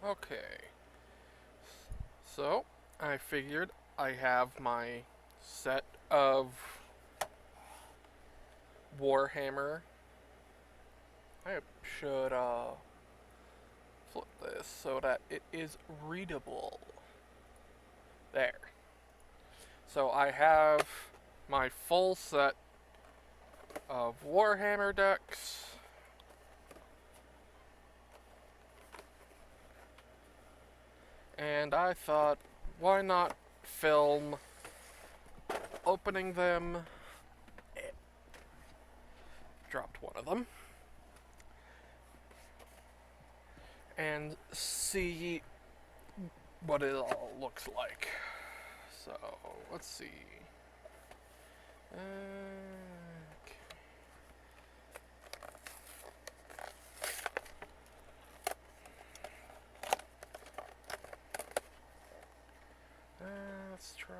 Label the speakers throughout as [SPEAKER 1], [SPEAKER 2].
[SPEAKER 1] Okay, so I figured I have my set of Warhammer. I should flip this so that it is readable. There. So I have my full set of Warhammer decks. And I thought, why not film opening them? Dropped one of them. And see what it all looks like. So, let's see. Okay. Let's try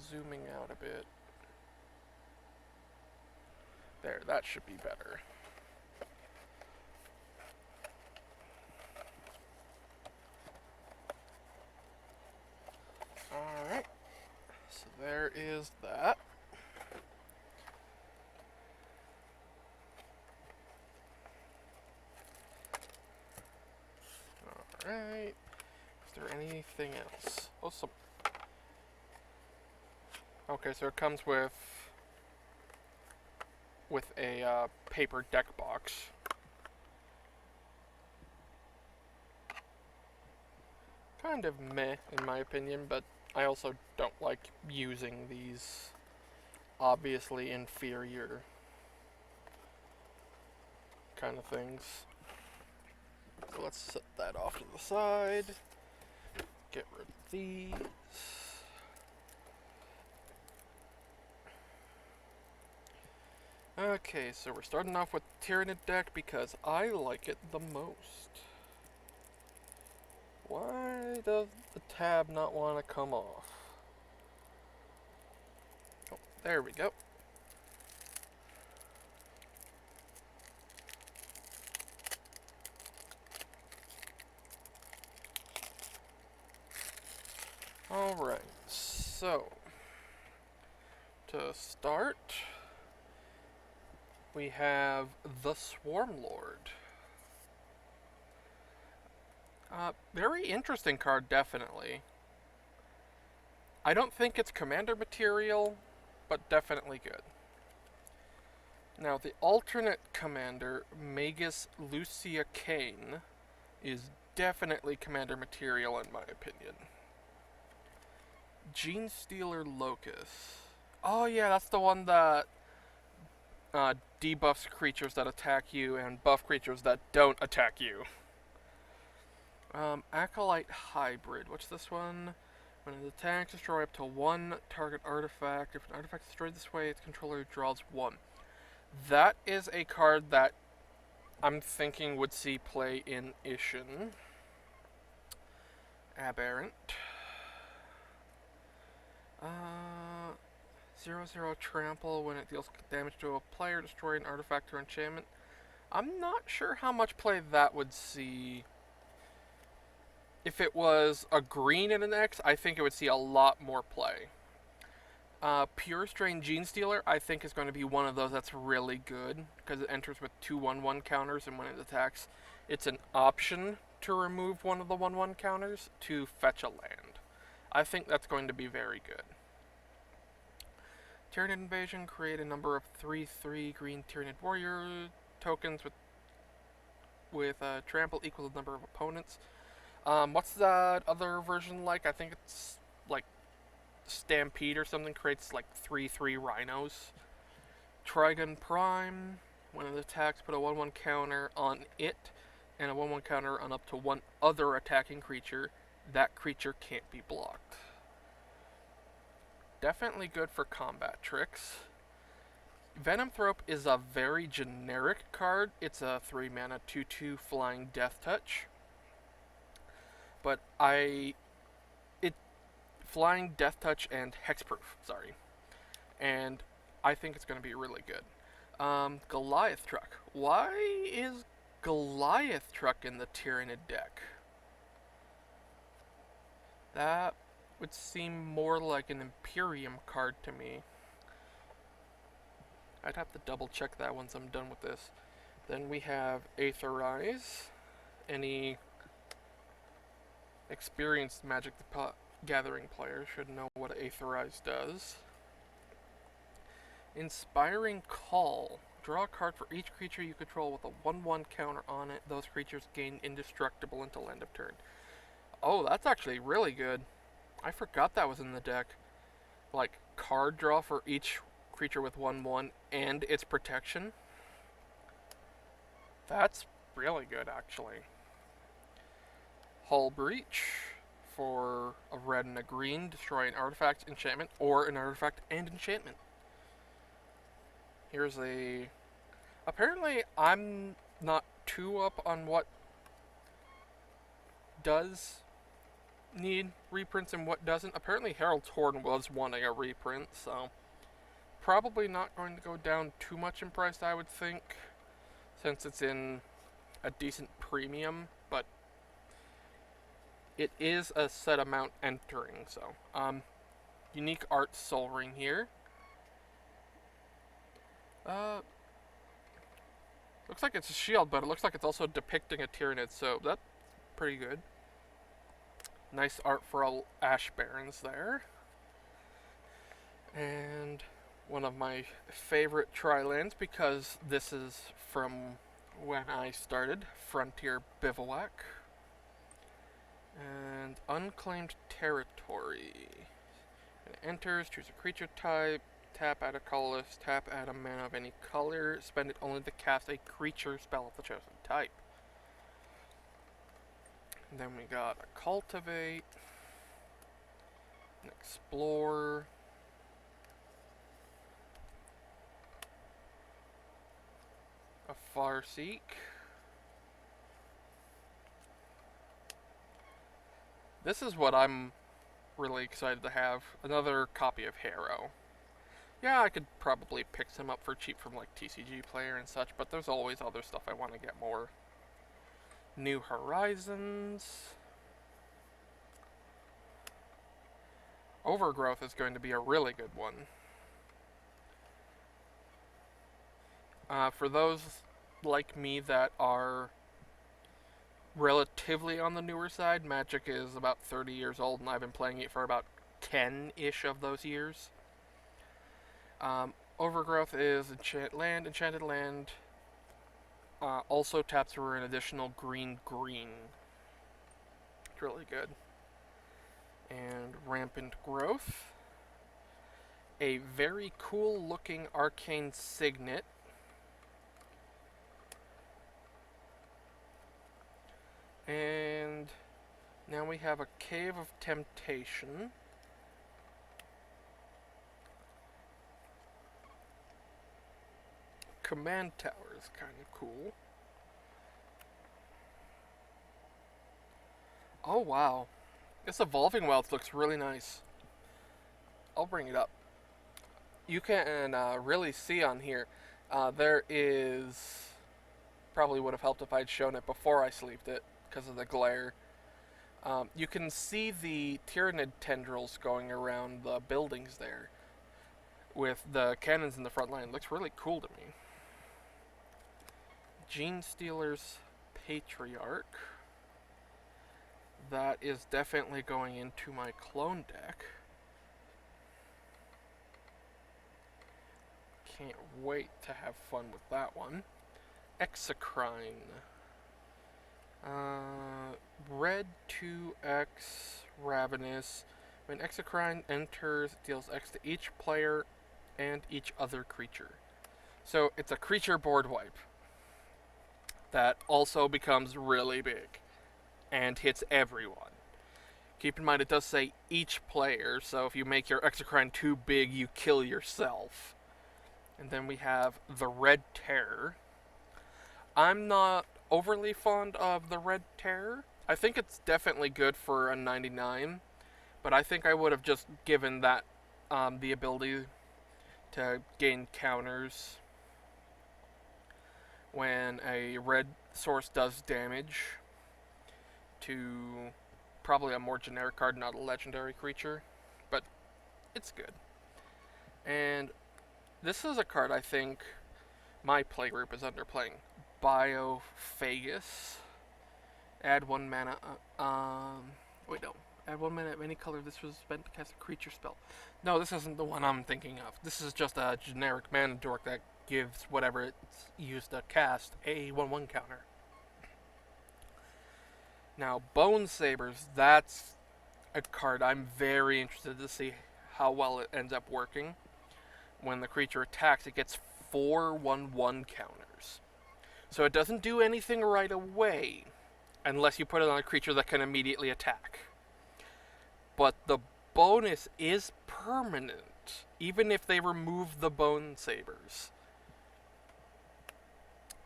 [SPEAKER 1] zooming out a bit. There, that should be better. Alright, so there is that. Alright, is there anything else? Oh, some. Okay, so it comes with a paper deck box. Kind of meh, in my opinion, but I also don't like using these obviously inferior kind of things. So let's set that off to the side. Get rid of these. Okay, so we're starting off with Tyranny Deck because I like it the most. Why does the tab not want to come off? Oh, there we go. Alright, so to start, we have the Swarmlord. Very interesting card, definitely. I don't think it's commander material, but definitely good. Now, the alternate commander, Magus Lucia Kane, is definitely commander material in my opinion. Gene Stealer Locus. Oh yeah, that's the one that debuffs creatures that attack you and buff creatures that don't attack you. Acolyte Hybrid. What's this one? When it attacks, destroy up to one target artifact. If an artifact is destroyed this way, its controller draws one. That is a card that I'm thinking would see play in Ishin. Aberrant. 0/0 trample. When it deals damage to a player, destroy an artifact or enchantment. I'm not sure how much play that would see. If it was a green and an X, I think it would see a lot more play. Pure Strain Gene Stealer, I think, is going to be one of those that's really good, because it enters with 2 1/1 counters, and when it attacks, it's an option to remove one of the 1/1 counters to fetch a land. I think that's going to be very good. Tyranid Invasion, create a number of 3/3 green Tyranid Warrior tokens with trample equal to the number of opponents. What's that other version like? I think it's like Stampede or something, creates like 3/3 rhinos. Trigun Prime, when it attacks, put a 1/1 counter on it and a 1/1 counter on up to one other attacking creature. That creature can't be blocked. Definitely good for combat tricks. Venom Throw is a very generic card. It's a 3 mana 2/2 flying Death Touch. But flying Death Touch and Hexproof, sorry. And I think it's going to be really good. Goliath Truck. Why is Goliath Truck in the Tyranny deck? That would seem more like an Imperium card to me. I'd have to double check that once I'm done with this. Then we have Aetherize. Any experienced Magic the Gathering player should know what Aetherize does. Inspiring Call. Draw a card for each creature you control with a 1/1 counter on it. Those creatures gain indestructible until end of turn. Oh, that's actually really good. I forgot that was in the deck. Like, card draw for each creature with 1/1 and its protection. That's really good, actually. Hull Breach for a red and a green. Destroy an artifact, enchantment, or an artifact and enchantment. Here's a... Apparently, I'm not too up on what does need reprints and what doesn't. Apparently, Herald's Horde was wanting a reprint, so probably not going to go down too much in price, I would think, since it's in a decent premium, but it is a set amount entering, so. Unique Art Soul Ring here. Looks like it's a shield, but it looks like it's also depicting a Tyrannid, so that's pretty good. Nice art for all Ash Barons there. And one of my favorite Tri-lands, because this is from when I started, Frontier Bivouac. And Unclaimed Territory. When it enters, choose a creature type, tap, add a colorless, tap, add a mana of any color, spend it only to cast a creature spell of the chosen type. And then we got a Cultivate, an Explore, a Farseek, this is what I'm really excited to have, another copy of Harrow. Yeah, I could probably pick some up for cheap from like TCG Player and such, but there's always other stuff I want to get more. New Horizons. Overgrowth is going to be a really good one. For those like me that are relatively on the newer side, Magic is about 30 years old, and I've been playing it for about 10-ish of those years. Overgrowth is enchanted land. Also taps for an additional green. It's really good. And Rampant Growth. A very cool looking Arcane Signet. And now we have a Cave of Temptation. Command Tower is kind of cool. Oh wow, this Evolving Wealth looks really nice. I'll bring it up. You can really see on here, there is, probably would have helped if I'd shown it before I sleeved it, because of the glare. You can see the Tyrannid tendrils going around the buildings there, with the cannons in the front line. It looks really cool to me. Genestealer's Patriarch. That is definitely going into my clone deck. Can't wait to have fun with that one. Exocrine. Red 2X Ravenous. When Exocrine enters, it deals X to each player and each other creature. So it's a creature board wipe that also becomes really big and hits everyone. Keep in mind it does say each player, so if you make your Exocrine too big, you kill yourself. And then we have the Red Terror. I'm not overly fond of the Red Terror. I think it's definitely good for a 99, but I think I would have just given that the ability to gain counters when a red source does damage to probably a more generic card, not a legendary creature, but it's good. And this is a card I think my playgroup is underplaying. Biophagus. Add 1 mana. Wait, no. Add 1 mana of any color. This was spent to cast a creature spell. No, this isn't the one I'm thinking of. This is just a generic mana dork that gives whatever it's used to cast a 1/1 counter. Now, Bone Sabers, that's a card I'm very interested to see how well it ends up working. When the creature attacks, it gets 4 1/1 counters. So it doesn't do anything right away, unless you put it on a creature that can immediately attack. But the bonus is permanent, even if they remove the Bone Sabers.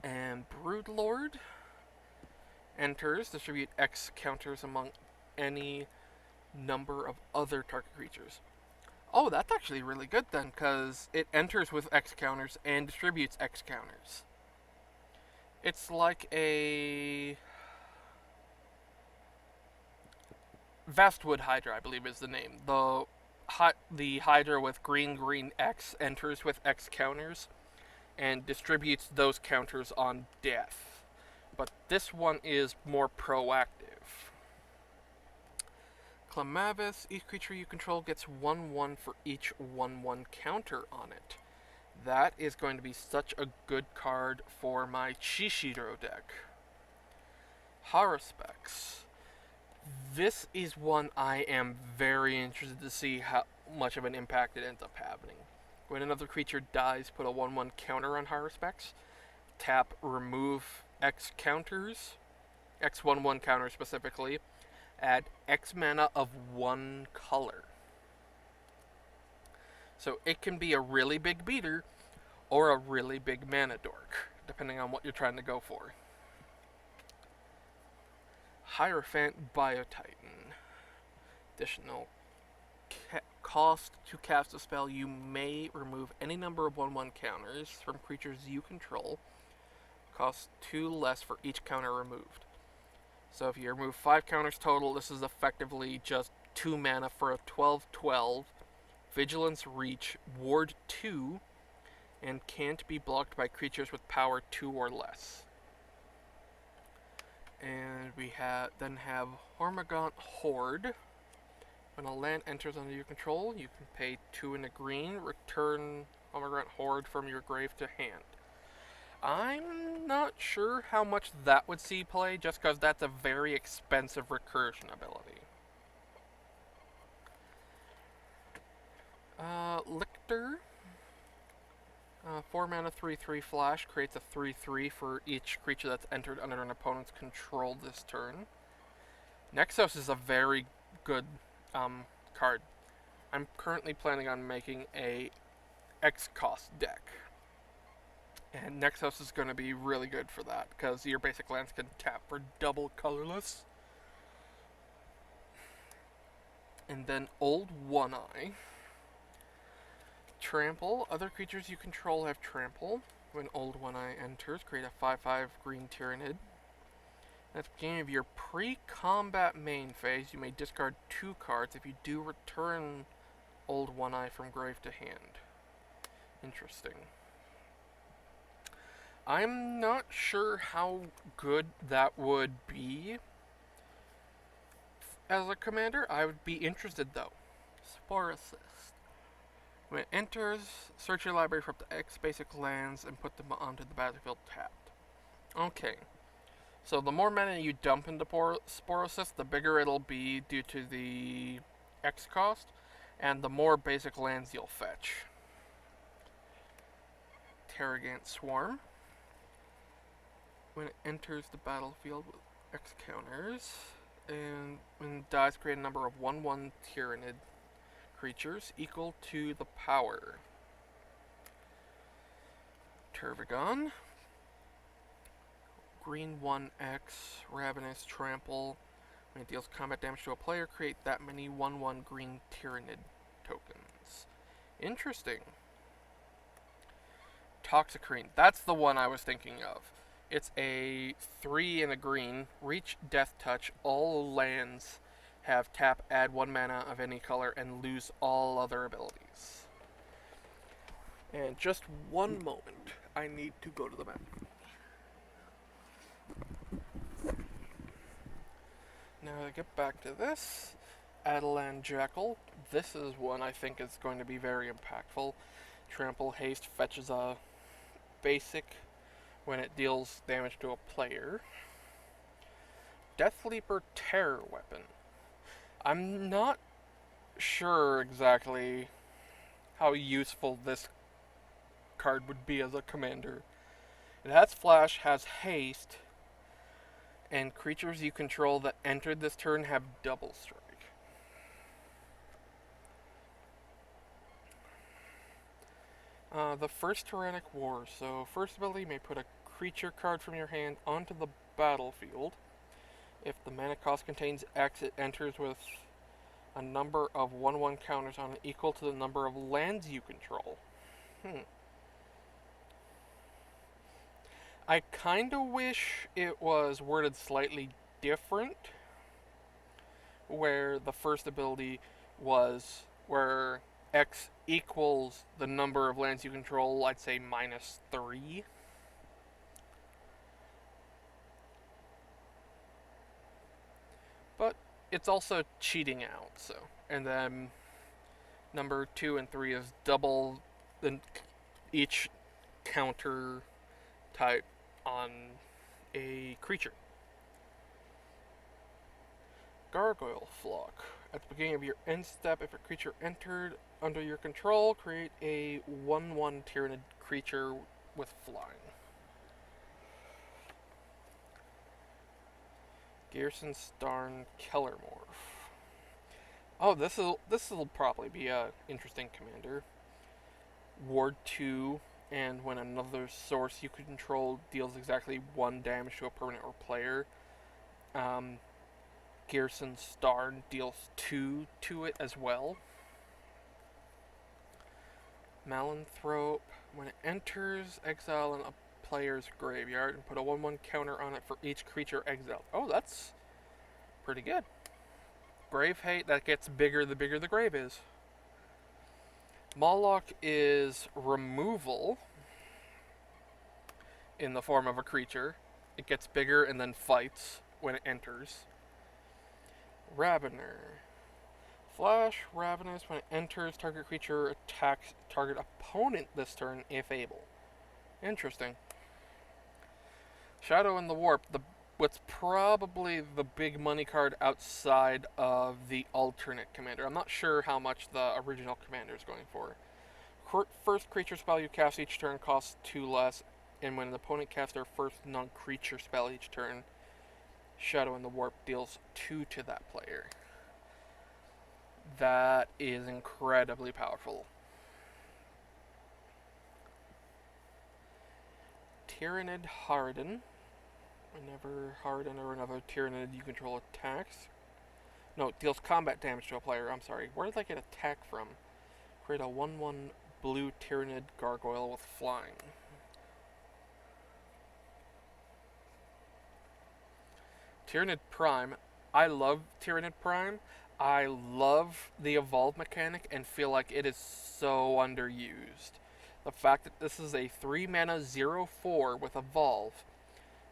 [SPEAKER 1] And Broodlord enters, distribute X counters among any number of other target creatures. Oh, that's actually really good then, because it enters with X counters and distributes X counters. It's like a Vastwood Hydra, I believe is the name. The Hydra with green X enters with X counters and distributes those counters on death. But this one is more proactive. Clamavis, each creature you control gets 1/1 for each 1/1 counter on it. That is going to be such a good card for my Chishiro deck. Haruspex. This is one I am very interested to see how much of an impact it ends up having. When another creature dies, put a 1/1 counter on Haruspex. Tap, remove X counters, X 1/1 counter specifically. Add X mana of 1 color. So it can be a really big beater or a really big mana dork, depending on what you're trying to go for. Hierophant Biotitan. Additional cost to cast a spell. You may remove any number of 1/1 counters from creatures you control. Costs 2 less for each counter removed. So if you remove 5 counters total, this is effectively just 2 mana for a 12/12. Vigilance Reach, Ward 2, and can't be blocked by creatures with power 2 or less. And we then have Hormergant Horde. When a land enters under your control, you can pay 2 and a green, return Hormergant Horde from your grave to hand. I'm not sure how much that would see play, just because that's a very expensive recursion ability. Lictor. 4 mana 3/3 flash creates a 3/3 for each creature that's entered under an opponent's control this turn. Nexos is a very good card. I'm currently planning on making a X-cost deck. And Nexos is going to be really good for that, because your basic lands can tap for double colorless. And then Old One-Eye. Trample. Other creatures you control have trample. When Old One-Eye enters, create a 5/5 green Tyrannid. At the beginning of your pre-combat main phase, you may discard 2 cards. If you do, return Old One-Eye from grave to hand. Interesting. I'm not sure how good that would be as a commander. I would be interested though. Spore Assist. When it enters, search your library for up to X basic lands and put them onto the battlefield tapped. Okay. So the more mana you dump into Spore Assist, the bigger it'll be due to the X cost, and the more basic lands you'll fetch. Terragant Swarm. When it enters the battlefield with X counters, and when it dies, create a number of 1/1 Tyrannid creatures equal to the power. Tervigon. Green 1/X, Ravenous Trample. When it deals combat damage to a player, create that many 1/1 green Tyrannid tokens. Interesting. Toxicrene. That's the one I was thinking of. It's a 3 and a green, reach, death touch, all lands Have tap, add 1 mana of any color, and lose all other abilities. And just one moment, I need to go to the map. Now to get back to this, Adeline Jekyll. This is one I think is going to be very impactful. Trample Haste fetches a basic when it deals damage to a player. Deathleaper Terror Weapon. I'm not sure exactly how useful this card would be as a commander. It has flash, has haste, and creatures you control that entered this turn have double strike. The first Tyrannic War. So, first ability may put a creature card from your hand onto the battlefield. If the mana cost contains X, it enters with a number of 1/1 counters on it equal to the number of lands you control. I kinda wish it was worded slightly different, where the first ability was where X equals the number of lands you control, I'd say -3. But it's also cheating out, so. And then number 2 and 3 is double each counter type on a creature. Gargoyle Flock. At the beginning of your end step, if a creature entered under your control, create a 1/1 Tyrannid creature with flying. Gearson Starn Kellermorph. Oh, this'll probably be a interesting commander. Ward 2, and when another source you control deals exactly 1 damage to a permanent or player, Gearson Starn deals 2 to it as well. Malanthrope. When it enters, exile a player's graveyard and put a 1/1 counter on it for each creature exiled. Oh, that's pretty good. Grave Hate, that gets bigger the bigger the grave is. Moloch is removal in the form of a creature. It gets bigger and then fights when it enters. Ravener. Flash, Ravenous, when it enters, target creature attacks target opponent this turn if able. Interesting. Shadow in the Warp, what's probably the big money card outside of the alternate commander. I'm not sure how much the original commander is going for. First creature spell you cast each turn costs 2 less, and when an opponent casts their first non-creature spell each turn, Shadow in the Warp deals 2 to that player. That is incredibly powerful. Tyrannid Harden. Whenever Harden or another Tyrannid you control attacks. No, it deals combat damage to a player. I'm sorry. Where did I get attack from? Create a 1/1 blue Tyrannid Gargoyle with flying. Tyrannid Prime. I love Tyrannid Prime. I love the evolve mechanic and feel like it is so underused. The fact that this is a 3 mana 0/4 with evolve.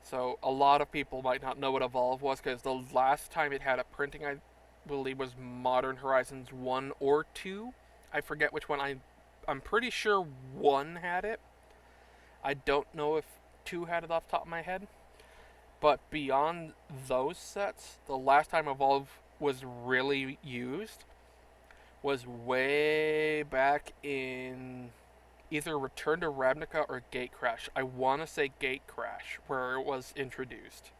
[SPEAKER 1] So a lot of people might not know what evolve was because the last time it had a printing, I believe, was Modern Horizons 1 or 2. I forget which one. I'm pretty sure 1 had it. I don't know if 2 had it off the top of my head. But beyond those sets, the last time evolve was really used was way back in either Return to Ravnica or Gatecrash. I want to say Gatecrash, where it was introduced.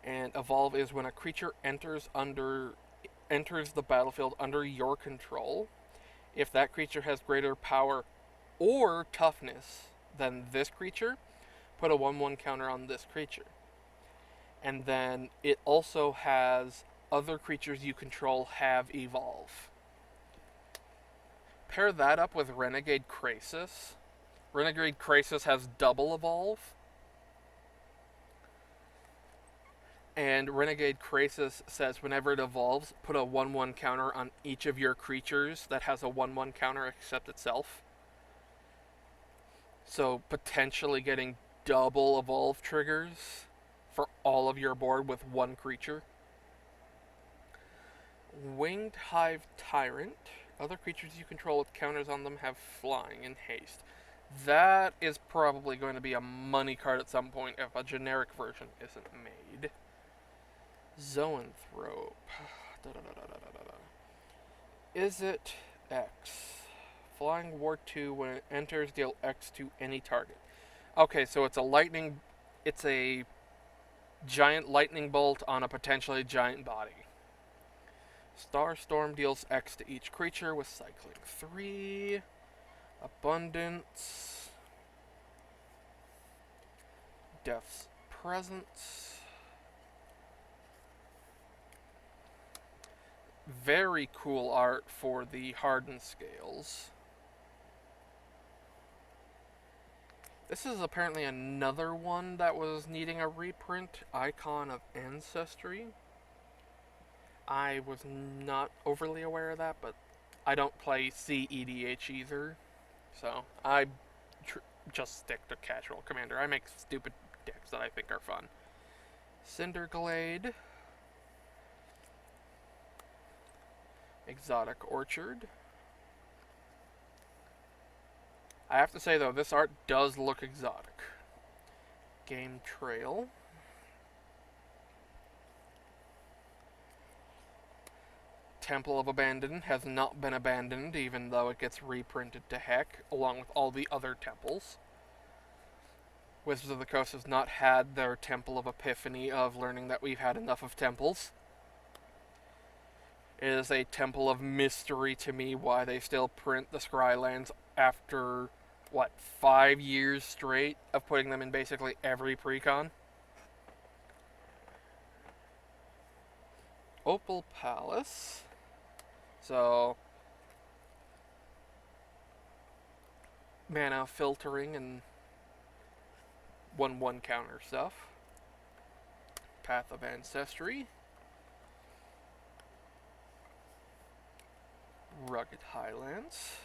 [SPEAKER 1] And evolve is when a creature enters the battlefield under your control. If that creature has greater power or toughness than this creature, put a 1/1 counter on this creature. And then it also has other creatures you control have evolve. Pair that up with Renegade Krasis. Renegade Krasis has double evolve. And And Renegade Krasis says whenever it evolves, put a 1/1 counter on each of your creatures that has a 1/1 counter except itself. So potentially getting double evolve triggers for all of your board with one creature. Winged Hive Tyrant. Other creatures you control with counters on them have flying and haste. That is probably going to be a money card at some point if a generic version isn't made. Zoanthrope. Is it X? Flying Ward 2, when it enters, deal X to any target. Okay, so it's a giant lightning bolt on a potentially giant body. Starstorm deals X to each creature with cycling 3. Abundance. Death's Presence. Very cool art for the hardened scales. This is apparently another one that was needing a reprint. Icon of Ancestry. I was not overly aware of that, but I don't play CEDH either. So I just stick to casual commander. I make stupid decks that I think are fun. Cinderglade. Exotic Orchard. I have to say though, this art does look exotic. Game Trail. Temple of Abandon has not been abandoned, even though it gets reprinted to heck, along with all the other temples. Wizards of the Coast has not had their Temple of Epiphany of learning that we've had enough of temples. It is a temple of mystery to me why they still print the Scrylands after, 5 years straight of putting them in basically every precon? Opal Palace. So, mana filtering and 1/1 counter stuff. Path of Ancestry. Rugged Highlands.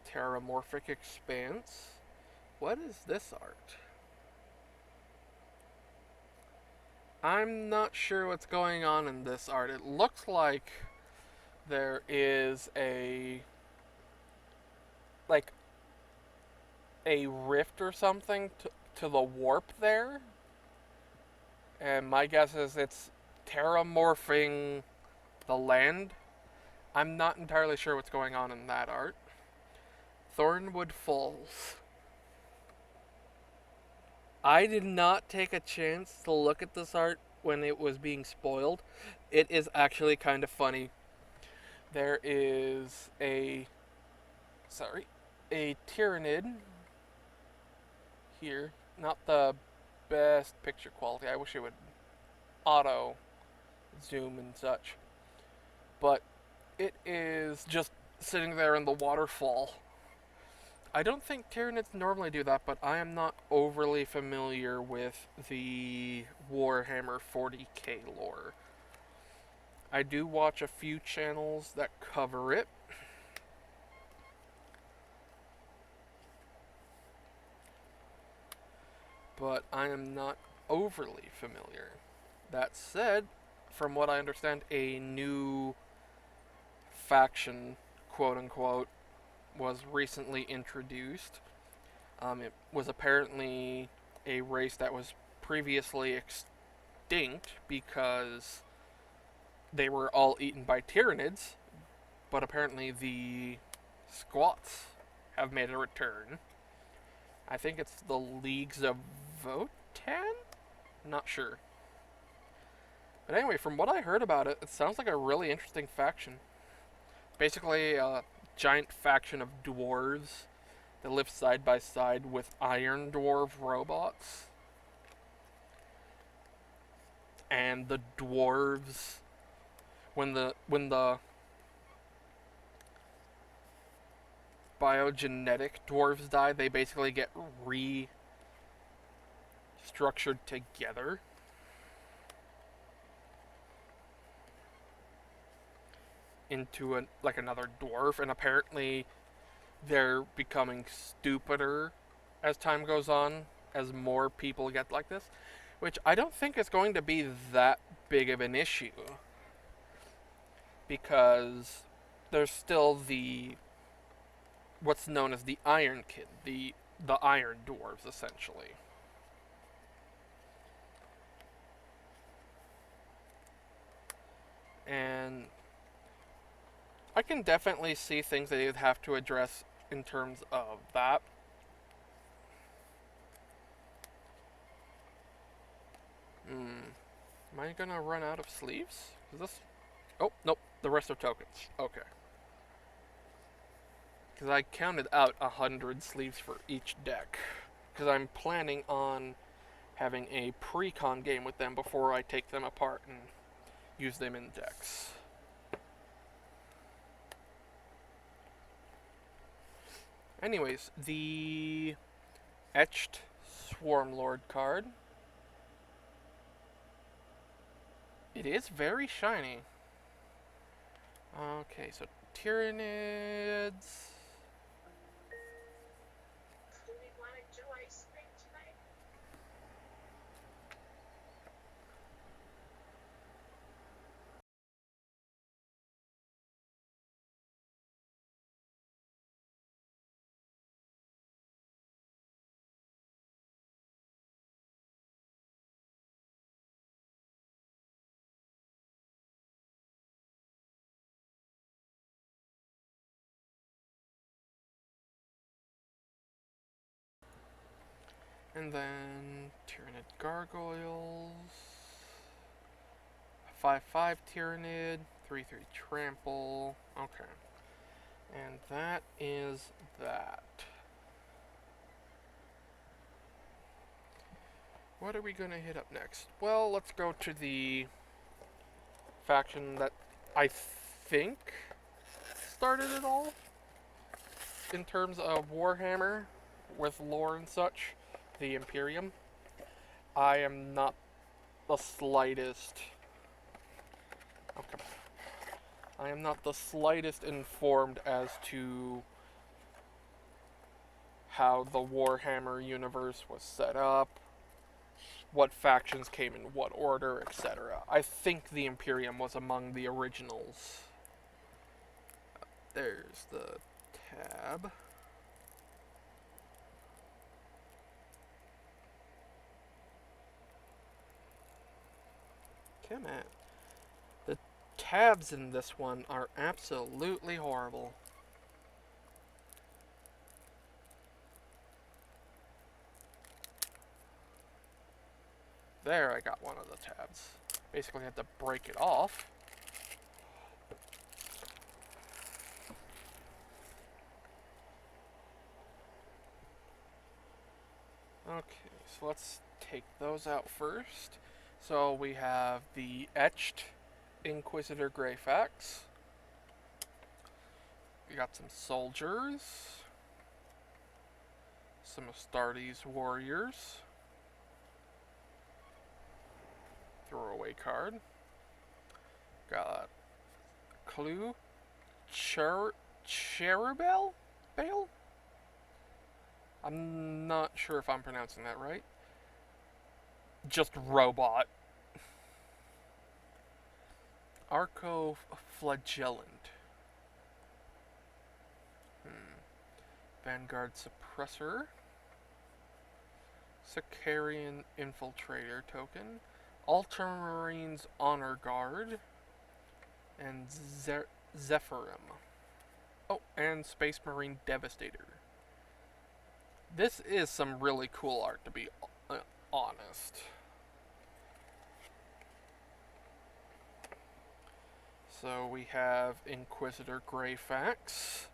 [SPEAKER 1] Terramorphic Expanse. What is this art? I'm not sure what's going on in this art. It looks like there is a rift or something to the warp there. And my guess is it's terramorphing the land. I'm not entirely sure what's going on in that art. Thornwood Falls. I did not take a chance to look at this art when it was being spoiled. It is actually kind of funny. There is a Tyrannid here. Not the best picture quality. I wish it would auto zoom and such. But it is just sitting there in the waterfall. I don't think Tyranids normally do that, but I am not overly familiar with the Warhammer 40k lore. I do watch a few channels that cover it. But I am not overly familiar. That said, from what I understand, a new faction, quote-unquote, was recently introduced. It was apparently a race that was previously extinct because they were all eaten by Tyranids, but apparently the Squats have made a return. I think it's the Leagues of Votan? Not sure. But anyway, from what I heard about it, it sounds like a really interesting faction. Basically, a giant faction of dwarves that live side by side with iron dwarf robots. And the dwarves, when the biogenetic dwarves die, they basically get restructured together. into like another dwarf, and apparently they're becoming stupider as time goes on, as more people get like this, which I don't think is going to be that big of an issue, because there's still the what's known as the Iron Kid, the Iron Dwarves, essentially. And I can definitely see things that you'd have to address in terms of that. Am I gonna run out of sleeves? Is this... Oh, nope. The rest are tokens. Okay. Because I counted out 100 sleeves for each deck. Because I'm planning on having a pre-con game with them before I take them apart and use them in decks. Anyways, the Etched Swarmlord card. It is very shiny. Okay, so Tyranids.
[SPEAKER 2] Do we want to do ice cream tonight?
[SPEAKER 1] And then Tyrannid Gargoyles. 5/5 Tyrannid. 3/3 Trample. Okay. And that is that. What are we going to hit up next? Well, let's go to the faction that I think started it all in terms of Warhammer with lore and such, the Imperium. I am not the slightest... Oh, come on. I am not the slightest informed as to how the Warhammer universe was set up, what factions came in what order, etc. I think the Imperium was among the originals. There's the tab. Come on. The tabs in this one are absolutely horrible. There, I got one of the tabs. Basically, I had to break it off. Okay, so let's take those out first. So we have the Etched Inquisitor Greyfax. We got some soldiers. Some Astartes warriors. Throwaway card. Got Clue. Cherubel? Bale? I'm not sure if I'm pronouncing that right. Just robot. Arco-Flagellant. Vanguard Suppressor. Sicarian Infiltrator token. Ultramarines Honor Guard. And Zephyrim. Oh, and Space Marine Devastator. This is some really cool art, to be honest. So we have Inquisitor Greyfax.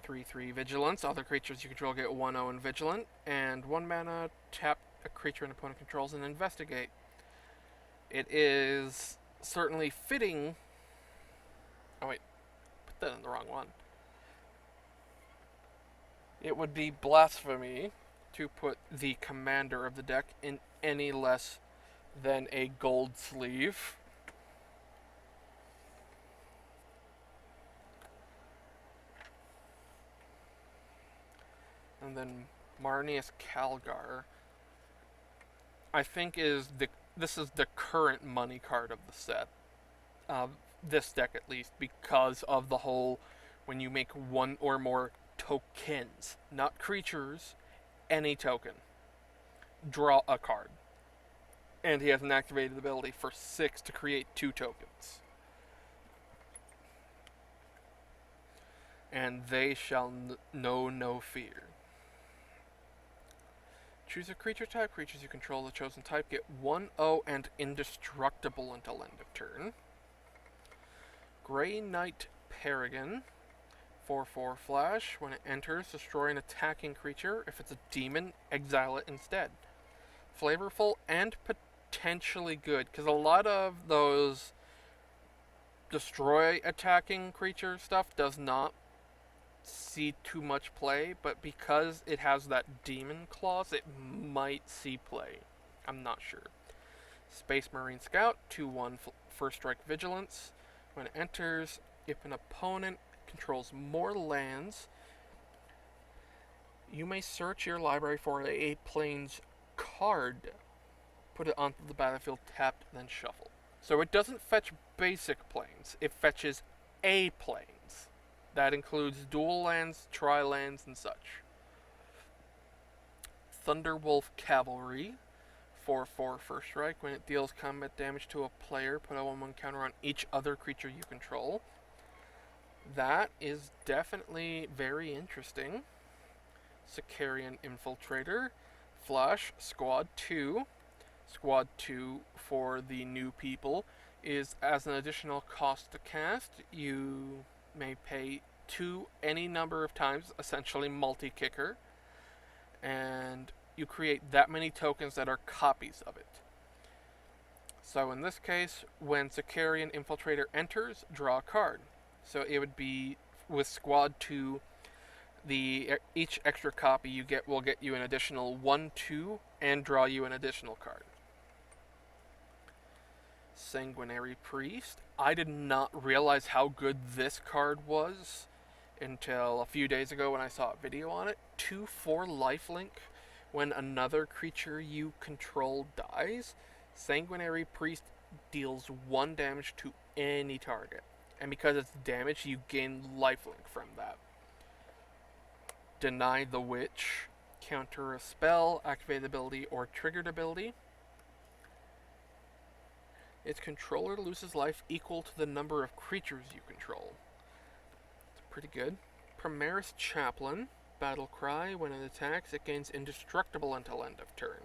[SPEAKER 1] 3/3 Vigilance. Other creatures you control get 1/0 and Vigilant. And 1 mana, tap a creature an opponent controls and investigate. It is certainly fitting... Oh wait, put that in the wrong one. It would be blasphemy to put the commander of the deck in any less than a gold sleeve. And then Marnius Calgar, I think this is the current money card of the set. This deck at least, because of the whole when you make one or more tokens, not creatures, any token, draw a card. And he has an activated ability for 6 to create 2 tokens. And they shall know no fear. Choose a creature type. Creatures you control the chosen type get 1/0 and indestructible until end of turn. Grey Knight Paragon, 4/4 flash. When it enters, destroy an attacking creature. If it's a demon, exile it instead. Flavorful and potentially good, because a lot of those destroy attacking creature stuff does not see too much play, but because it has that demon clause, it might see play. I'm not sure. Space Marine Scout, 2/1 first strike vigilance. When it enters, if an opponent controls more lands, you may search your library for a plains card, put it onto the battlefield tapped, then shuffle. So it doesn't fetch basic plains, it fetches a plains. That includes dual lands, tri-lands, and such. Thunderwolf Cavalry, 4/4 first strike. When it deals combat damage to a player, put a 1/1 counter on each other creature you control. That is definitely very interesting. Sicarian Infiltrator, Flash, Squad 2. Squad 2 for the new people is as an additional cost to cast. You may pay 2 any number of times, essentially multi-kicker, and you create that many tokens that are copies of it. So in this case, when Sicarian Infiltrator enters, draw a card. So it would be with Squad 2, each extra copy you get will get you an additional 1/2 and draw you an additional card. Sanguinary Priest. I did not realize how good this card was until a few days ago when I saw a video on it. 2/4 lifelink. When another creature you control dies, Sanguinary Priest deals 1 damage to any target. And because it's damage, you gain lifelink from that. Deny the Witch. Counter a spell, activated ability, or triggered ability. Its controller loses life equal to the number of creatures you control. It's pretty good. Primaris Chaplain. Battle Cry. When it attacks, it gains indestructible until end of turn.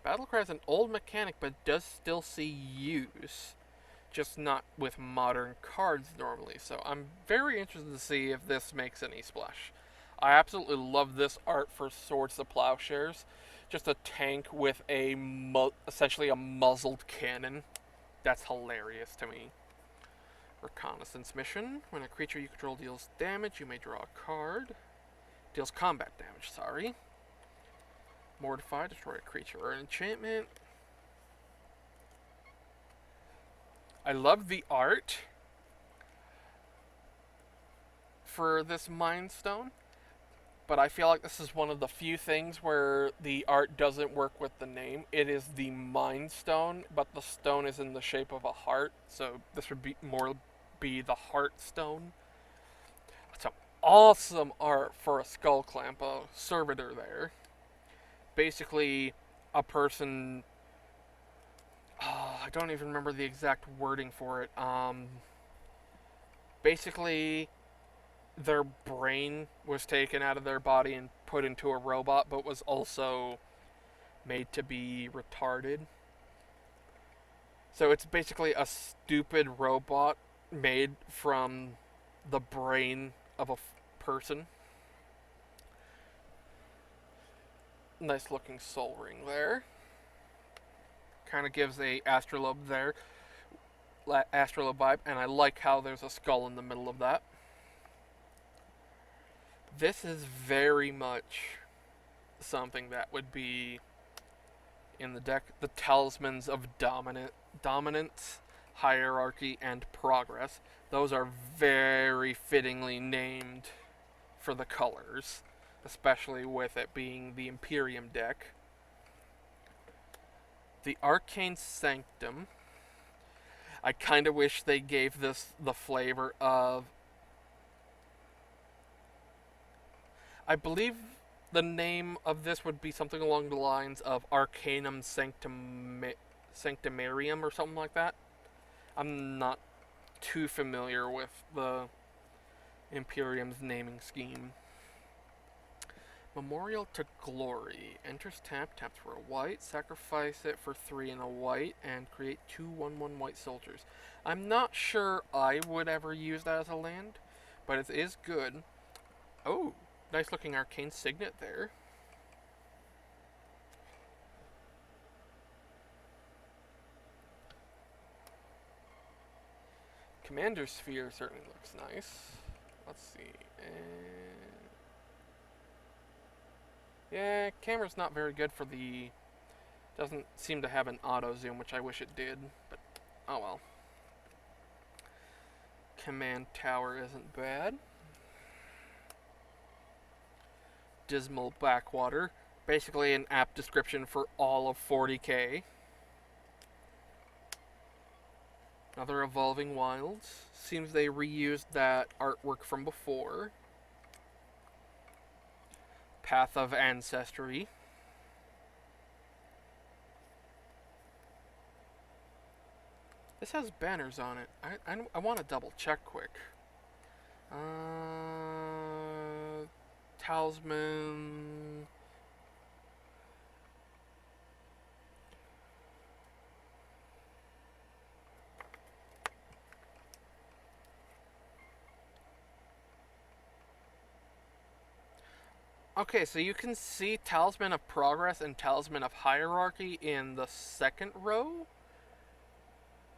[SPEAKER 1] Battle Cry is an old mechanic, but does still see use. Just not with modern cards normally. So I'm very interested to see if this makes any splash. I absolutely love this art for Swords to Plowshares. Just a tank with essentially a muzzled cannon. That's hilarious to me. Reconnaissance Mission. When a creature you control deals damage, you may draw a card. Deals combat damage, sorry. Mortify, destroy a creature or an enchantment. I love the art for this Mind Stone, but I feel like this is one of the few things where the art doesn't work with the name. It is the Mind Stone, but the stone is in the shape of a heart, so this would be the Heart Stone. Some awesome art for a Skull Clamp, a servitor there. Basically, a person... I don't even remember the exact wording for it. Basically, their brain was taken out of their body and put into a robot, but was also made to be retarded. So it's basically a stupid robot made from the brain of a person. Nice looking soul ring there. Kind of gives a astrolabe there, astrolabe vibe, and I like how there's a skull in the middle of that. This is very much something that would be in the deck. The Talismans of Dominance. Hierarchy, and Progress. Those are very fittingly named for the colors, especially with it being the Imperium deck. The Arcane Sanctum. I kind of wish they gave this the flavor of... I believe the name of this would be something along the lines of Arcanum Sanctumarium or something like that. I'm not too familiar with the Imperium's naming scheme. Memorial to Glory. Enters tap, taps for a white, sacrifice it for 3 and a white, and create 2 1/1 white soldiers. I'm not sure I would ever use that as a land, but it is good. Oh, nice looking arcane signet there. Commander Sphere certainly looks nice. Let's see. Yeah, camera's not very good for the... Doesn't seem to have an auto zoom, which I wish it did, but oh well. Command Tower isn't bad. Dismal Backwater. Basically an apt description for all of 40k. Another Evolving Wilds. Seems they reused that artwork from before. Path of Ancestry. This has banners on it. I want to double check quick. Talisman. Okay, so you can see Talisman of Progress and Talisman of Hierarchy in the second row.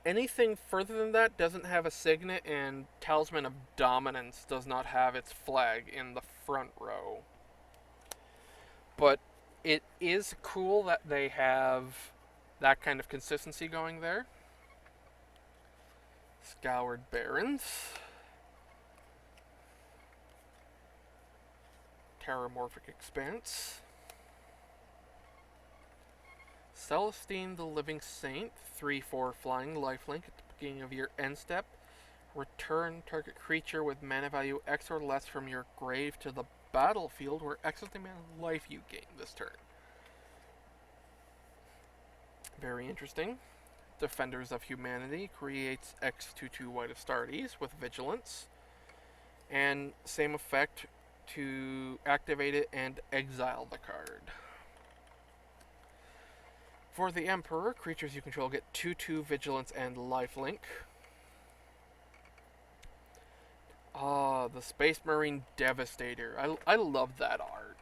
[SPEAKER 1] Anything further than that doesn't have a signet, and Talisman of Dominance does not have its flag in the front row. But it is cool that they have that kind of consistency going there. Scoured Barrens. Terramorphic Expanse. Celestine the Living Saint, 3/4 flying lifelink at the beginning of your end step. Return target creature with mana value X or less from your grave to the battlefield, where X is the amount of life you gain this turn. Very interesting. Defenders of Humanity creates X/2/2 White Astartes with Vigilance. And same effect to activate it and exile the card. For the Emperor, creatures you control get 2/2 Vigilance and lifelink. The Space Marine Devastator. I love that art.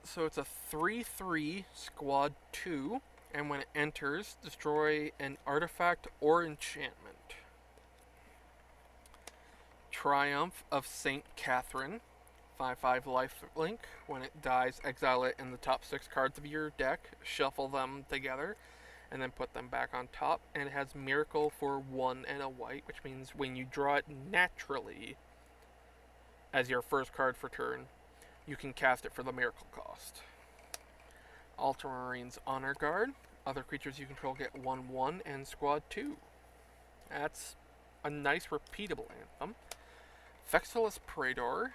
[SPEAKER 1] So it's a 3/3 squad 2, and when it enters, destroy an artifact or enchantment. Triumph of St. Catherine, 5/5 lifelink. When it dies, exile it in the top 6 cards of your deck, shuffle them together, and then put them back on top. And it has Miracle for 1 and a white, which means when you draw it naturally as your first card for turn, you can cast it for the Miracle cost. Ultramarines Honor Guard. Other creatures you control get 1/1 and squad 2. That's a nice repeatable anthem. Vexilus Praetor,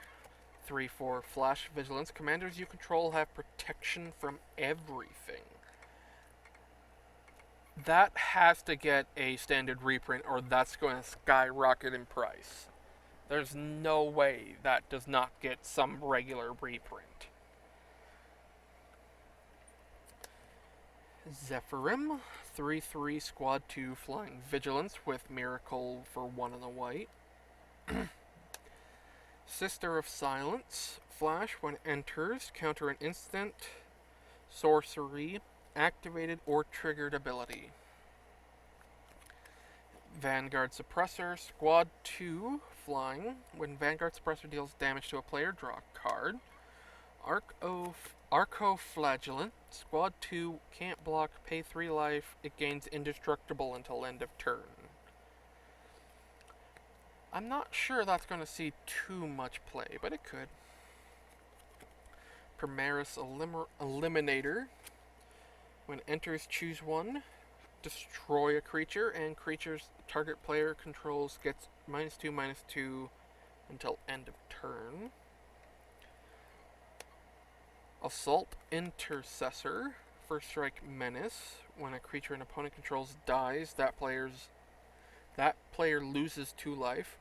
[SPEAKER 1] 3/4 flash vigilance. Commanders you control have protection from everything. That has to get a standard reprint, or that's going to skyrocket in price. There's no way that does not get some regular reprint. Zephyrim, 3/3 squad 2 flying vigilance with Miracle for 1 and a white. Sister of Silence, flash. When it enters, counter an instant, sorcery, activated or triggered ability. Vanguard Suppressor, squad 2 flying. When Vanguard Suppressor deals damage to a player, draw a card. Arc Arco-Flagellant. Squad 2, can't block, pay 3 life. It gains indestructible until end of turn. I'm not sure that's going to see too much play, but it could. Primaris Eliminator. When enters, choose one. Destroy a creature, and creatures target player controls gets -2/-2 until end of turn. Assault Intercessor. First strike menace. When a creature an opponent controls dies, that player loses 2 life.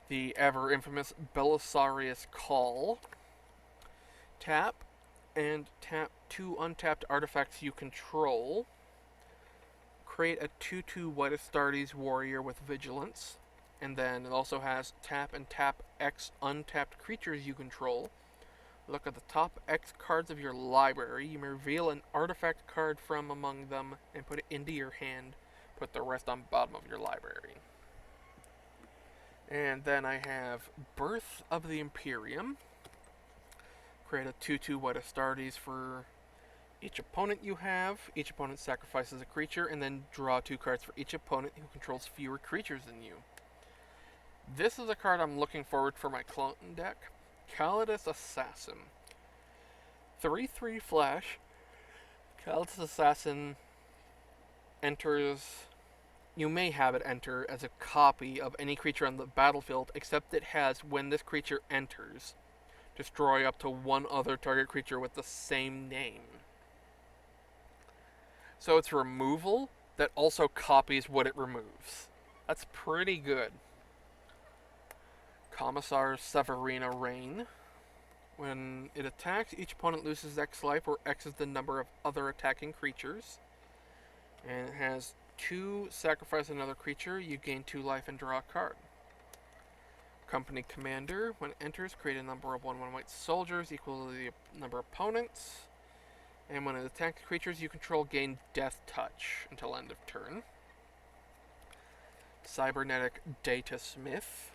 [SPEAKER 1] The ever infamous Belisarius Call. Tap and tap 2 untapped artifacts you control. Create a 2/2 White Astartes warrior with vigilance. And then it also has tap and tap X untapped creatures you control. Look at the top X cards of your library. You may reveal an artifact card from among them and put it into your hand. Put the rest on bottom of your library. And then I have Birth of the Imperium. Create a 2/2 White Astartes for each opponent you have. Each opponent sacrifices a creature, and then draw 2 cards for each opponent who controls fewer creatures than you. This is a card I'm looking forward for my clone deck. Caledus Assassin. 3/3 flash. Caledus Assassin enters. You may have it enter as a copy of any creature on the battlefield, except it has, when this creature enters, destroy up to 1 other target creature with the same name. So it's removal that also copies what it removes. That's pretty good. Commissar Severina Reign. When it attacks, each opponent loses X life, where X is the number of other attacking creatures. And it has 2 sacrifice another creature, you gain 2 life and draw a card. Company Commander. When it enters, create a number of 1/1 white soldiers equal to the number of opponents. And when it attacks creatures you control, gain Death Touch until end of turn. Cybernetic Data Smith.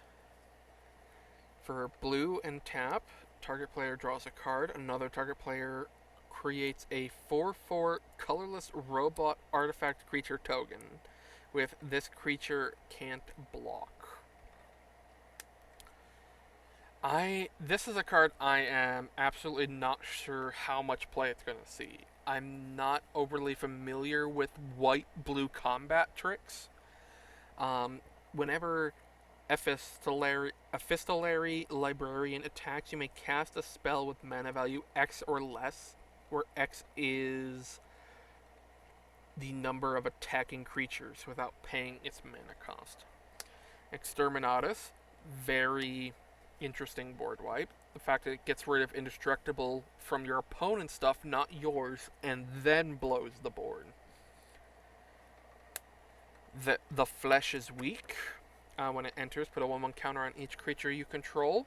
[SPEAKER 1] For blue and tap, target player draws a card. Another target player creates a 4/4 colorless robot artifact creature token with this creature can't block. This is a card I am absolutely not sure how much play it's going to see. I'm not overly familiar with white-blue combat tricks. Whenever Epistolary Librarian attacks, you may cast a spell with mana value X or less, where X is the number of attacking creatures without paying its mana cost. Exterminatus, very interesting board wipe. The fact that it gets rid of indestructible from your opponent's stuff, not yours, and then blows the board. The Flesh is weak. When it enters, put a 1/1 counter on each creature you control.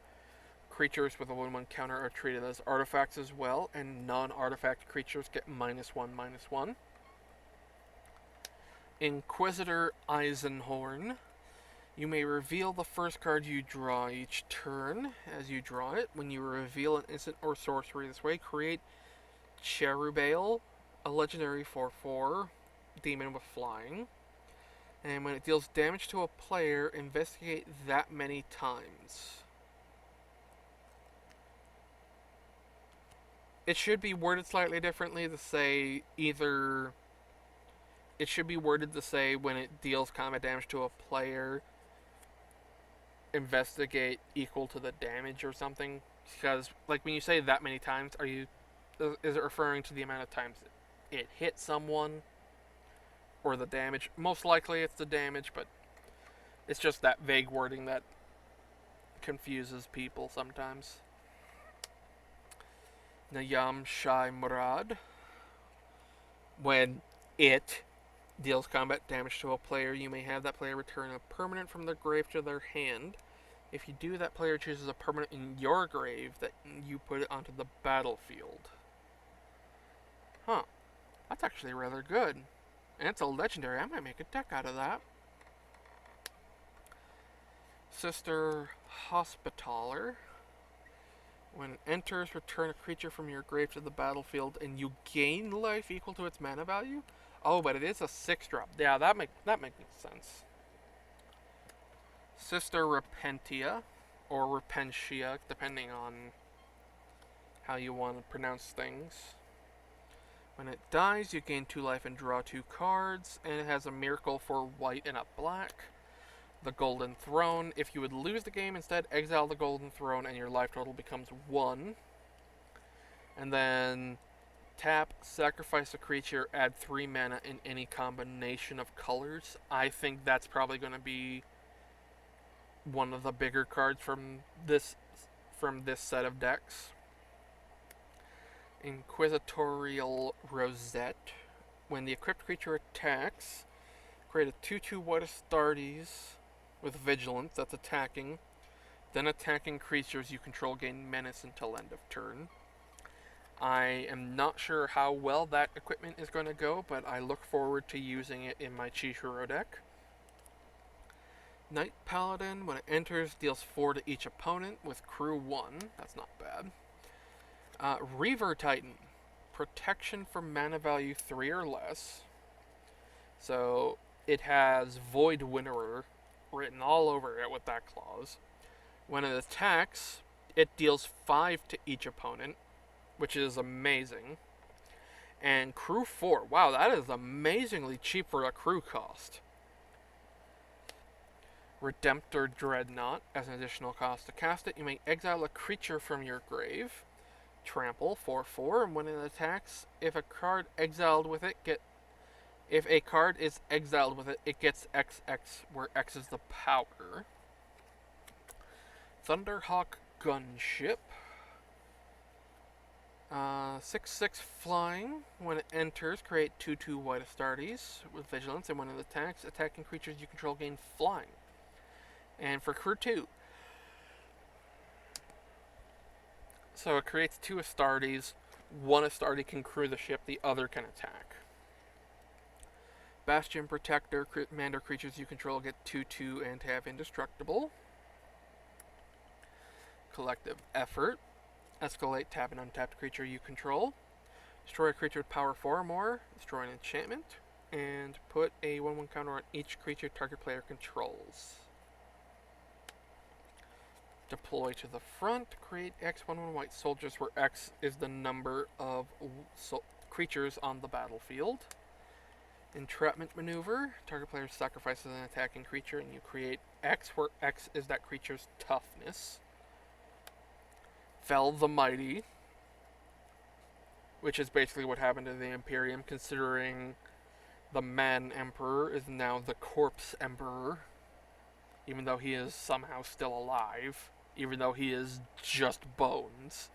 [SPEAKER 1] Creatures with a 1/1 counter are treated as artifacts as well, and non-artifact creatures get -1/-1. Inquisitor Eisenhorn. You may reveal the first card you draw each turn. As you draw it, when you reveal an instant or sorcery this way, create Cherubale, a legendary 4/4 demon with flying. And when it deals damage to a player, investigate that many times. It should be worded slightly differently to say either... It should be worded to say when it deals combat damage to a player, investigate equal to the damage or something. Because, like, when you say that many times, is it referring to the amount of times it hit someone? Or the damage? Most likely it's the damage, but it's just that vague wording that confuses people sometimes. Nayam Shai Murad. When it deals combat damage to a player, you may have that player return a permanent from their grave to their hand. If you do, that player chooses a permanent in your grave that you put it onto the battlefield. Huh. That's actually rather good. And it's a legendary. I might make a deck out of that. Sister Hospitaller. When it enters, return a creature from your grave to the battlefield, and you gain life equal to its mana value. Oh, but it is a 6-drop. Yeah, that makes sense. Sister Repentia, or Repentia, depending on how you want to pronounce things. When it dies, you gain 2 life and draw 2 cards, and it has a miracle for white and a black. The Golden Throne. If you would lose the game, instead exile the Golden Throne and your life total becomes 1. And then tap, sacrifice a creature, add 3 mana in any combination of colors. I think that's probably going to be one of the bigger cards from this set of decks. Inquisitorial Rosette. When the equipped creature attacks, create a 2/2 White Astartes with Vigilance that's attacking. Then attacking creatures you control gain menace until end of turn. I am not sure how well that equipment is going to go, but I look forward to using it in my Chishiro deck. Knight Paladin, when it enters, deals 4 to each opponent with crew 1. That's not bad. Reaver Titan. Protection for mana value 3 or less. So it has Void Winnower written all over it with that clause. When it attacks, it deals 5 to each opponent, which is amazing. And crew 4. Wow, that is amazingly cheap for a crew cost. Redemptor Dreadnought. As an additional cost to cast it, you may exile a creature from your grave. Trample 4/4, and when it attacks, if a card is exiled with it, it gets XX, where X is the power. Thunderhawk Gunship. 6/6 flying. When it enters, create 2/2 White Astartes with Vigilance, and when it attacks, attacking creatures you control gain flying. And for crew 2. So it creates 2 Astartes. One Astarte can crew the ship, the other can attack. Bastion Protector. Commander creatures you control get 2/2 and have Indestructible. Collective Effort. Escalate, tap an untapped creature you control. Destroy a creature with power 4 or more. Destroy an enchantment. And put a 1/1 counter on each creature target player controls. Deploy to the front. Create X 1/1 white soldiers, where X is the number of creatures on the battlefield. Entrapment Maneuver. Target player sacrifices an attacking creature, and you create X, where X is that creature's toughness. Fell the Mighty, which is basically what happened to the Imperium, considering the Man Emperor is now the Corpse Emperor, even though he is somehow still alive, even though he is just bones.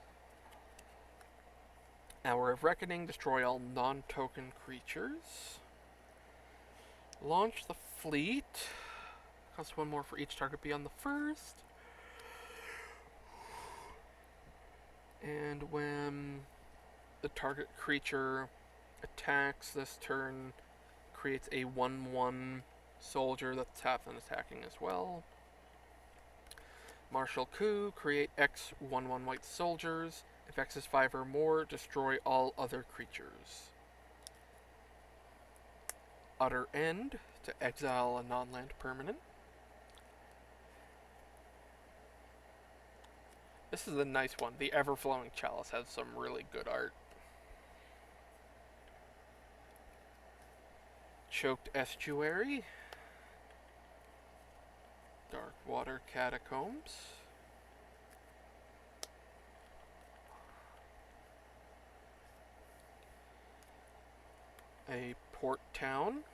[SPEAKER 1] Hour of Reckoning. Destroy all non-token creatures. Launch the fleet. Costs 1 more for each target beyond the first. And when the target creature attacks this turn, creates a 1/1 soldier that's tapped and attacking as well. Martial Coup. Create X 1/1 white soldiers. If X is 5 or more, destroy all other creatures. Utter End. To exile a non-land permanent. This is a nice one. The Everflowing Chalice has some really good art. Choked Estuary. Dark Water Catacombs. A Port Town.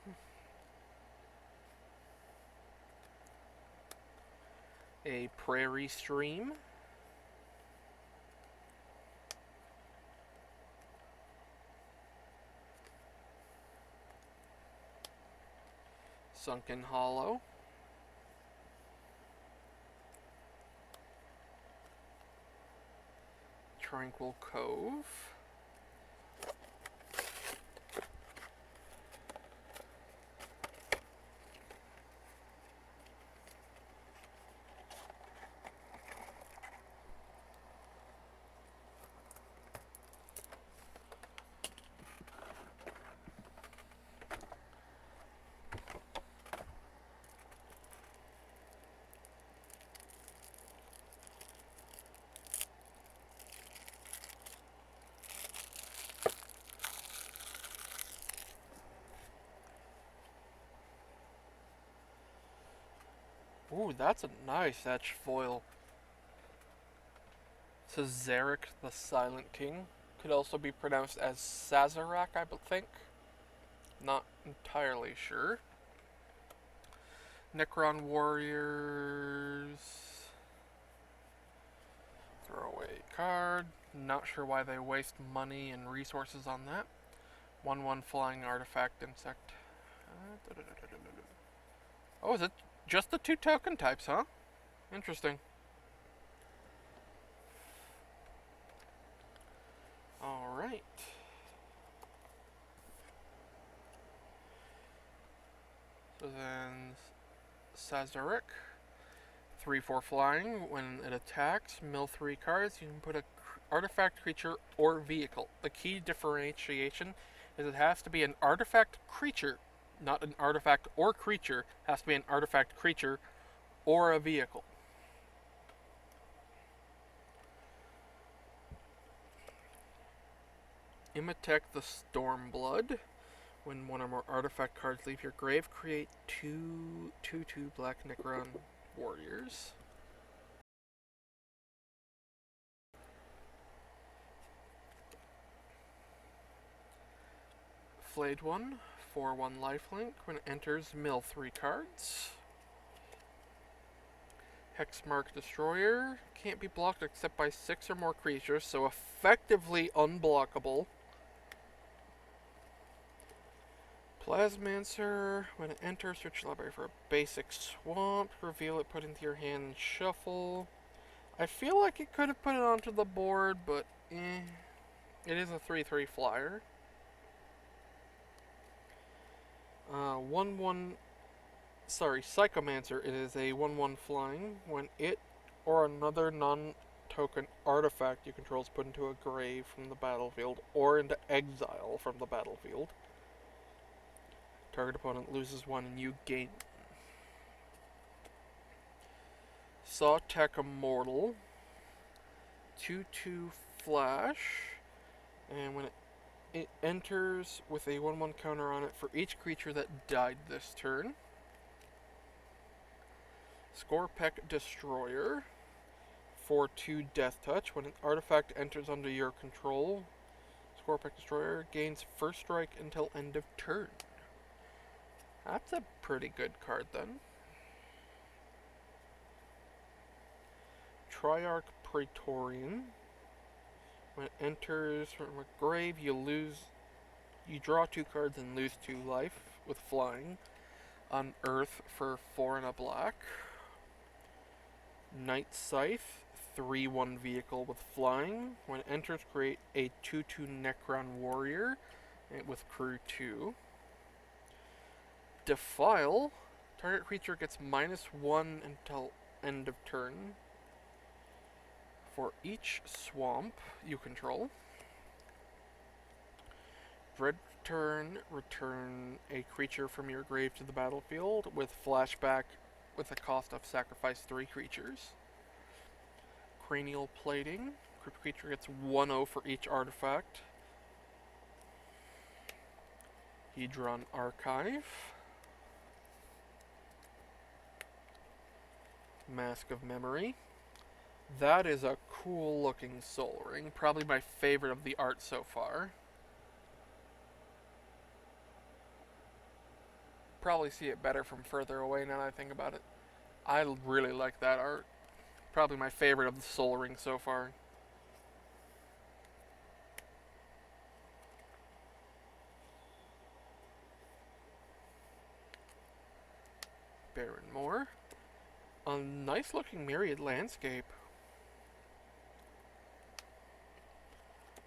[SPEAKER 1] A Prairie Stream. Sunken Hollow. Tranquil Cove. Ooh, that's a nice etched foil. It says Zarek the Silent King. Could also be pronounced as Sazerac, I think. Not entirely sure. Necron Warriors. Throw away card. Not sure why they waste money and resources on that. 1/1 flying artifact insect. Oh, is it just the 2 token types, huh? Interesting. Alright. So then, Sazerac. 3/4 flying. When it attacks, mill 3 cards. You can put a artifact, creature, or vehicle. The key differentiation is it has to be an artifact creature, not an artifact or creature. It has to be an artifact creature or a vehicle. Imitek the Stormblood. When one or more artifact cards leave your grave, create 2/2 black Necron Warriors. Flayed one, 4/1 lifelink. When it enters, mill 3 cards. Hexmark Destroyer. Can't be blocked except by 6 or more creatures, so effectively unblockable. Plasmancer. When it enters, search the library for a basic swamp. Reveal it, put into your hand, and shuffle. I feel like it could have put it onto the board, but eh. It is a 3/3 flyer. 1/1. Sorry, Psychomancer. It is a 1/1 flying. When it or another non-token artifact you control is put into a grave from the battlefield or into exile from the battlefield, target opponent loses 1 and you gain 1. Sawtech Immortal. 2/2 flash. And when it enters with a 1/1 counter on it for each creature that died this turn. Scorpek Destroyer. 4/2 Death Touch. When an artifact enters under your control, Scorpek Destroyer gains first strike until end of turn. That's a pretty good card then. Triarch Praetorian. When it enters from a grave, you draw 2 cards and lose 2 life with flying. Unearth for 4 and a black. Night Scythe, 3/1 vehicle with flying. When it enters, create a 2/2 Necron Warrior with crew 2. Defile. Target creature gets -1 until end of turn for each swamp you control. Dread turn, return a creature from your grave to the battlefield with flashback with a cost of sacrifice 3 creatures. Cranial Plating. Creature gets 1/0 for each artifact. Hedron Archive. Mask of Memory. That is a cool looking Soul Ring. Probably my favorite of the art so far. Probably see it better from further away now that I think about it. I really like that art. Probably my favorite of the Soul Ring so far. Baron Moore. A nice looking Myriad Landscape.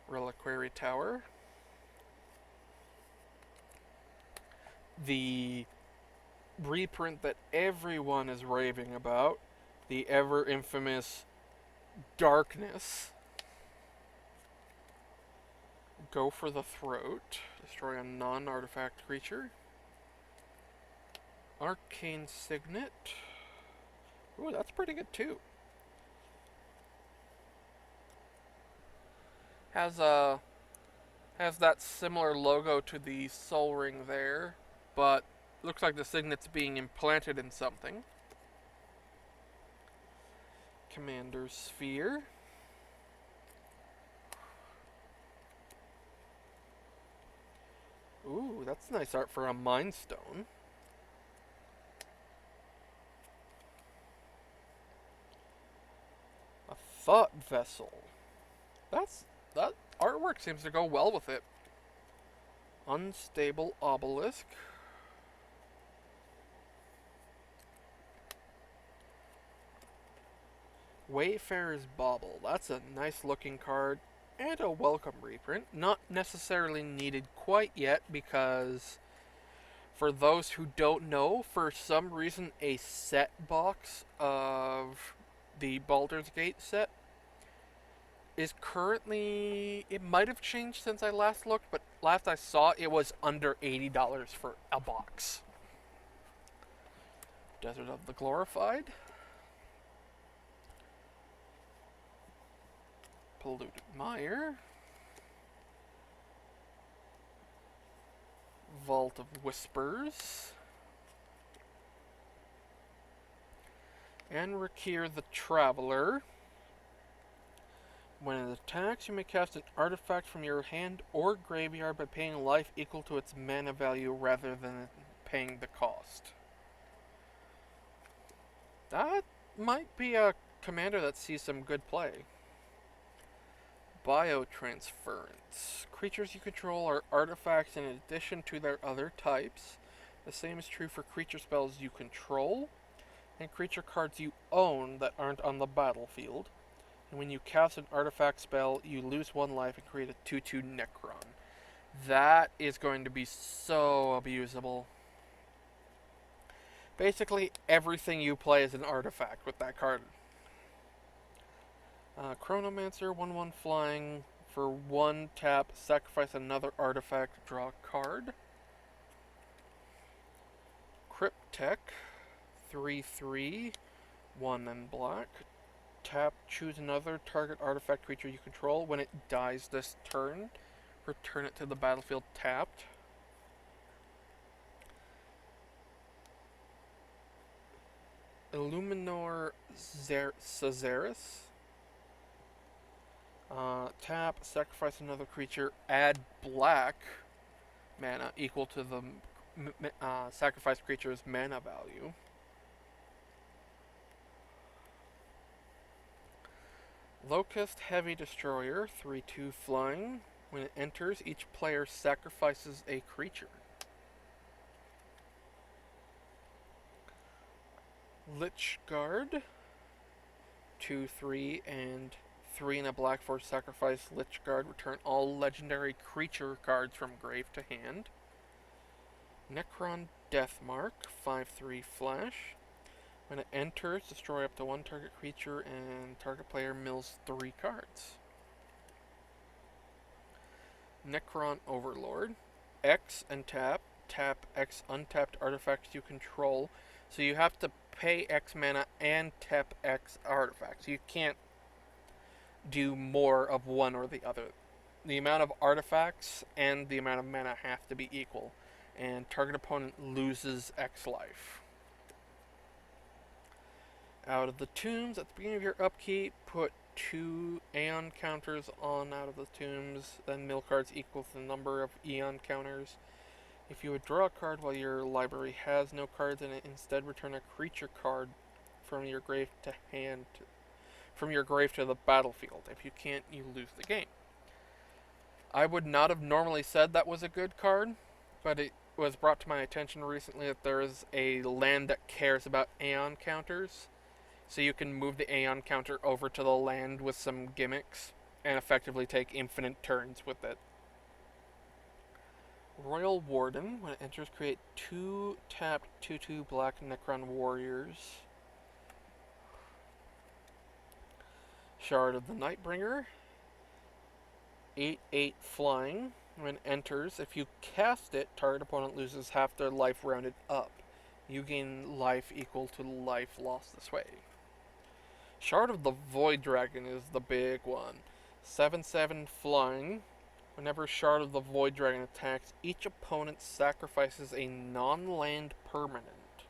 [SPEAKER 1] Reliquary Tower. The reprint that everyone is raving about. The ever infamous Darkness. Go for the Throat. Destroy a non-artifact creature. Arcane Signet. Ooh, that's pretty good too. Has that similar logo to the Soul Ring there, but looks like the signet's being implanted in something. Commander's Sphere. Ooh, that's nice art for a Mind Stone. A Thought Vessel. That artwork seems to go well with it. Unstable Obelisk. Wayfarer's Bauble. That's a nice looking card and a welcome reprint. Not necessarily needed quite yet because, for those who don't know, for some reason a set box of the Baldur's Gate set is currently, it might have changed since I last looked, but last I saw it was under $80 for a box. Desert of the Glorified. Polluted Mire. Vault of Whispers. And Rakir the Traveler. When it attacks, you may cast an artifact from your hand or graveyard by paying life equal to its mana value rather than paying the cost. That might be a commander that sees some good play. Biotransference. Creatures you control are artifacts in addition to their other types. The same is true for creature spells you control and creature cards you own that aren't on the battlefield. And when you cast an artifact spell, you lose 1 life and create a 2/2 Necron. That is going to be so abusable. Basically, everything you play is an artifact with that card. Chronomancer, 1/1 flying. For 1 tap, sacrifice another artifact, draw a card. Cryptek, 3/3, 1 and black. Tap, choose another target artifact creature you control. When it dies this turn, return it to the battlefield tapped. Illuminor Cazares. Tap, sacrifice another creature, add black mana equal to the sacrificed creature's mana value. Locust Heavy Destroyer, 3/2 flying. When it enters, each player sacrifices a creature. Lich Guard, 2/3 and 3 and a black for sacrifice Lich Guard. Return all legendary creature cards from grave to hand. Necron Deathmark, 5/3 flash. When it enters, destroy up to 1 target creature and target player mills 3 cards. Necron Overlord. X and tap. Tap X untapped artifacts you control. So you have to pay X mana and tap X artifacts. You can't do more of one or the other. The amount of artifacts and the amount of mana have to be equal. And target opponent loses X life. Out of the Tombs, at the beginning of your upkeep, put 2 Aeon counters on out of the Tombs, then mill cards equal to the number of Aeon counters. If you would draw a card while your library has no cards in it, instead return a creature card from your grave to hand, from your grave to the battlefield. If you can't, you lose the game. I would not have normally said that was a good card, but it was brought to my attention recently that there is a land that cares about Aeon counters. So you can move the Aeon counter over to the land with some gimmicks and effectively take infinite turns with it. Royal Warden. When it enters, create 2 tapped 2/2 black Necron warriors. Shard of the Nightbringer. 8/8 flying. When it enters, if you cast it, target opponent loses half their life rounded up. You gain life equal to life lost this way. Shard of the Void Dragon is the big one. 7/7 flying. Whenever Shard of the Void Dragon attacks, each opponent sacrifices a non-land permanent.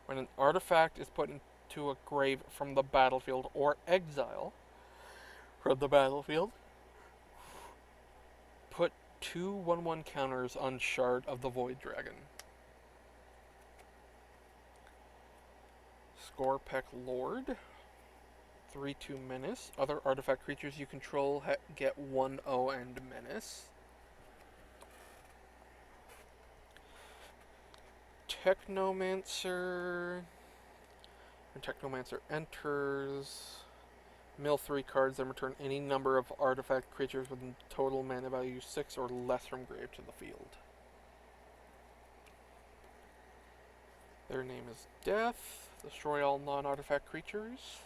[SPEAKER 1] When an artifact is put to a grave from the battlefield or exile from the battlefield. Put 2 1/1 counters on Shard of the Void Dragon. Scorpec Lord. 3/2 Menace. Other artifact creatures you control get 1/0 and Menace. Technomancer. When Technomancer enters, mill 3 cards and return any number of artifact creatures with total mana value 6 or less from grave to the field. Their name is Death. Destroy all non-artifact creatures.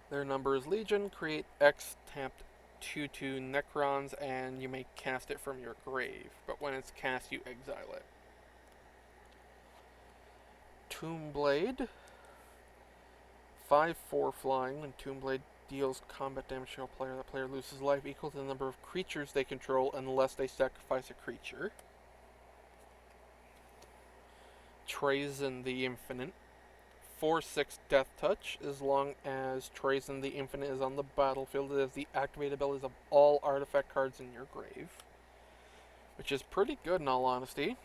[SPEAKER 1] Their number is Legion. Create X tapped 2/2 Necrons, and you may cast it from your grave. But when it's cast, you exile it. Tombblade. 5/4 flying. When Tombblade deals combat damage to a player, the player loses life equal to the number of creatures they control unless they sacrifice a creature. Trazen the Infinite. 4/6 Death Touch. As long as Trazen the Infinite is on the battlefield, it has the activate abilities of all artifact cards in your grave, which is pretty good in all honesty.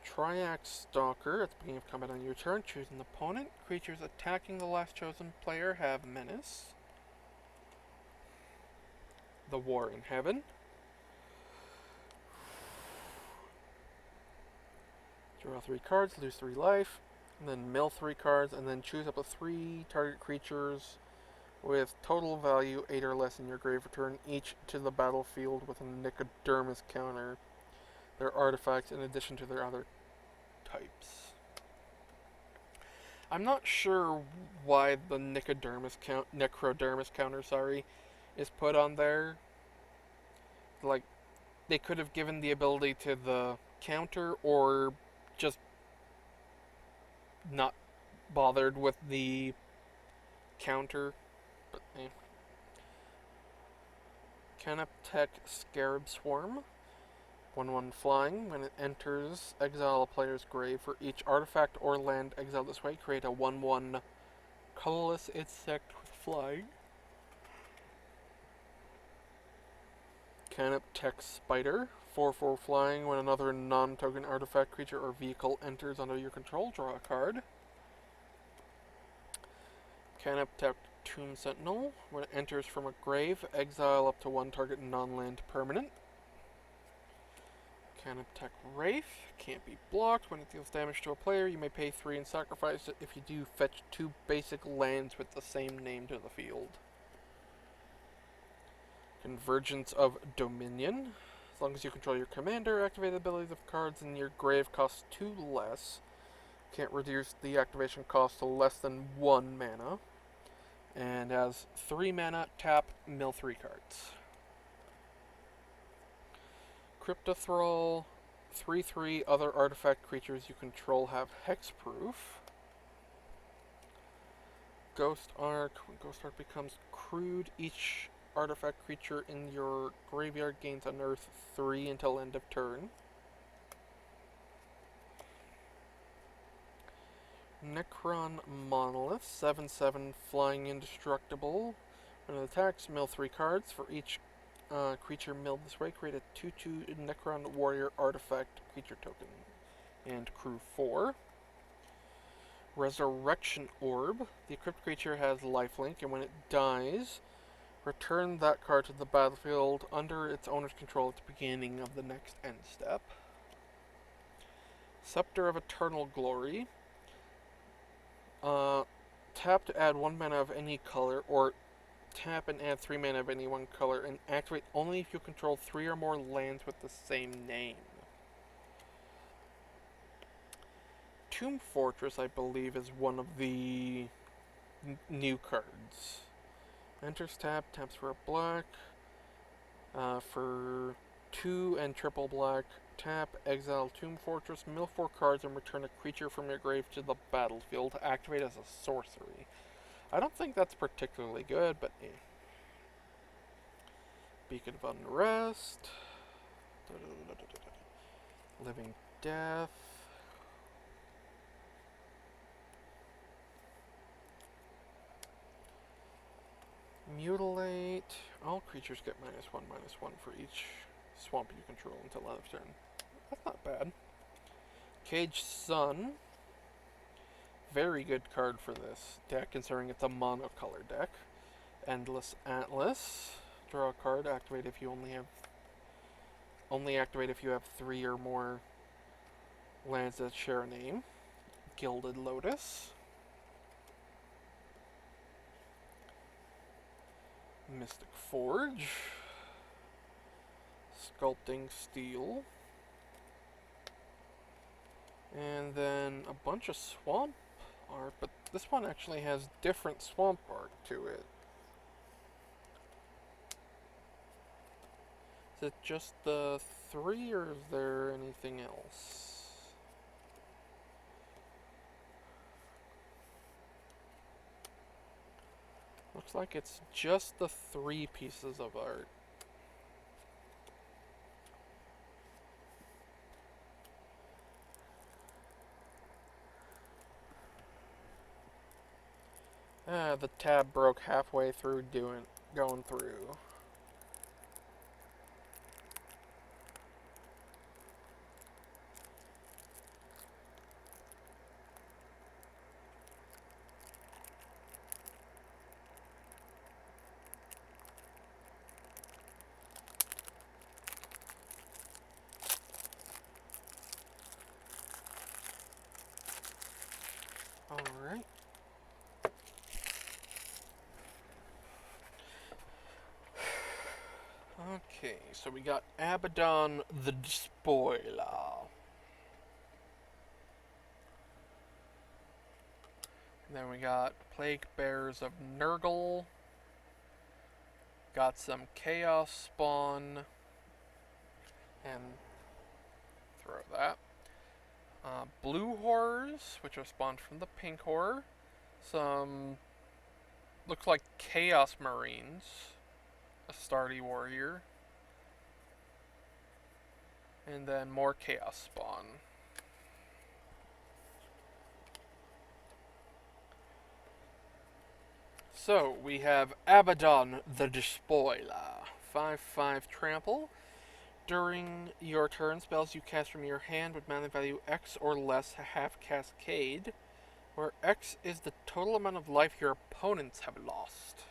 [SPEAKER 1] Triax Stalker. At the beginning of combat on your turn, choose an opponent. Creatures attacking the last chosen player have Menace. The War in Heaven. Draw 3 cards, lose 3 life, and then mill 3 cards, and then choose up to 3 target creatures with total value 8 or less in your grave. Return each to the battlefield with a Nicodermus counter. Their artifacts in addition to their other types. I'm not sure why the Necrodermus counter, is put on there. Like, they could have given the ability to the counter, or just not bothered with the counter. But Canoptech Scarab Swarm. 1/1 flying. When it enters, exile a player's grave. For each artifact or land exiled this way, create a 1/1 colorless insect with flying. Canoptech Spider. 4/4 flying. When another non-token artifact creature or vehicle enters under your control, draw a card. Canoptech Tomb Sentinel. When it enters from a grave, exile up to 1 target non-land permanent. Canoptech Wraith. Can't be blocked. When it deals damage to a player, you may pay 3 and sacrifice it. If you do, fetch 2 basic lands with the same name to the field. Convergence of Dominion. As long as you control your commander, activate the abilities of cards in your grave cost 2 less. Can't reduce the activation cost to less than 1 mana. And has 3 mana, tap, mill 3 cards. Cryptothrall. 3/3 other artifact creatures you control have hexproof. Ghost Arc. When Ghost Arc becomes crude, each artifact creature in your graveyard gains Unearth 3 until end of turn. Necron Monolith. 7/7 flying indestructible. When it attacks, mill 3 cards. For each creature milled this way, create a 2/2 Necron Warrior artifact creature token. And crew 4. Resurrection Orb. The equipped creature has lifelink, and when it dies, return that card to the battlefield under its owner's control at the beginning of the next end step. Scepter of Eternal Glory. Tap to add 1 mana of any color, or tap and add 3 mana of any one color, and activate only if you control 3 or more lands with the same name. Tomb Fortress, I believe, is one of the new cards. Enters tap, taps for a black. For 2 and triple black, tap, exile Tomb Fortress, mill 4 cards, and return a creature from your grave to the battlefield to activate as a sorcery. I don't think that's particularly good, but Beacon of Unrest. Living Death. Mutilate. All creatures get -1/-1 for each swamp you control until end of turn. That's not bad. Cage Sun. Very good card for this deck, considering it's a monocolor deck. Endless Atlas. Draw a card. Activate if you only activate if you have 3 or more lands that share a name. Gilded Lotus. Mystic Forge. Sculpting Steel. And then a bunch of swamp art, but this one actually has different swamp art to it. Is it just the 3, or is there anything else? Looks like it's just the 3 pieces of art. The tab broke halfway through going through. Alright. Okay, so we got Abaddon the Despoiler. And then we got Plague Bearers of Nurgle. Got some Chaos Spawn. And throw that. Blue Horrors, which are spawned from the Pink Horror. Some looks like Chaos Marines. A Stardy Warrior. And then more Chaos Spawn. So, we have Abaddon the Despoiler. 5/5 trample. During your turn, spells you cast from your hand with mana value X or less have Cascade, where X is the total amount of life your opponents have lost.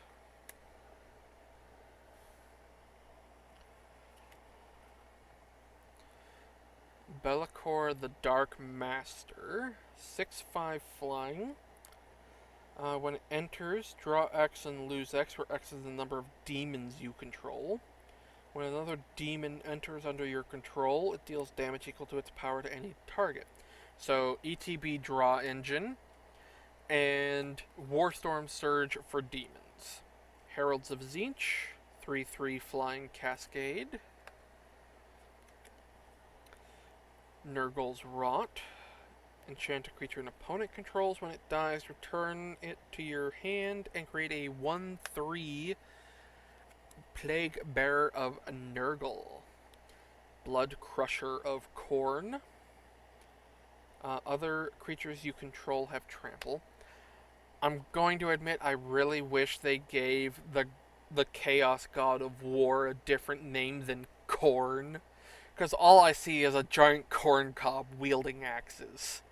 [SPEAKER 1] Be'lakor the Dark Master. 6/5 flying. When it enters, draw X and lose X, where X is the number of demons you control. When another demon enters under your control, it deals damage equal to its power to any target. So, ETB Draw Engine, and Warstorm Surge for demons. Heralds of Tzeentch, 3/3 Flying Cascade. Nurgle's Rot. Enchant a creature an opponent controls. When it dies, return it to your hand and create a 1/3 Plague Bearer of Nurgle. Blood Crusher of Khorne. Other creatures you control have trample. I'm going to admit I really wish they gave the Chaos God of War a different name than Khorne, because all I see is a giant corn cob wielding axes.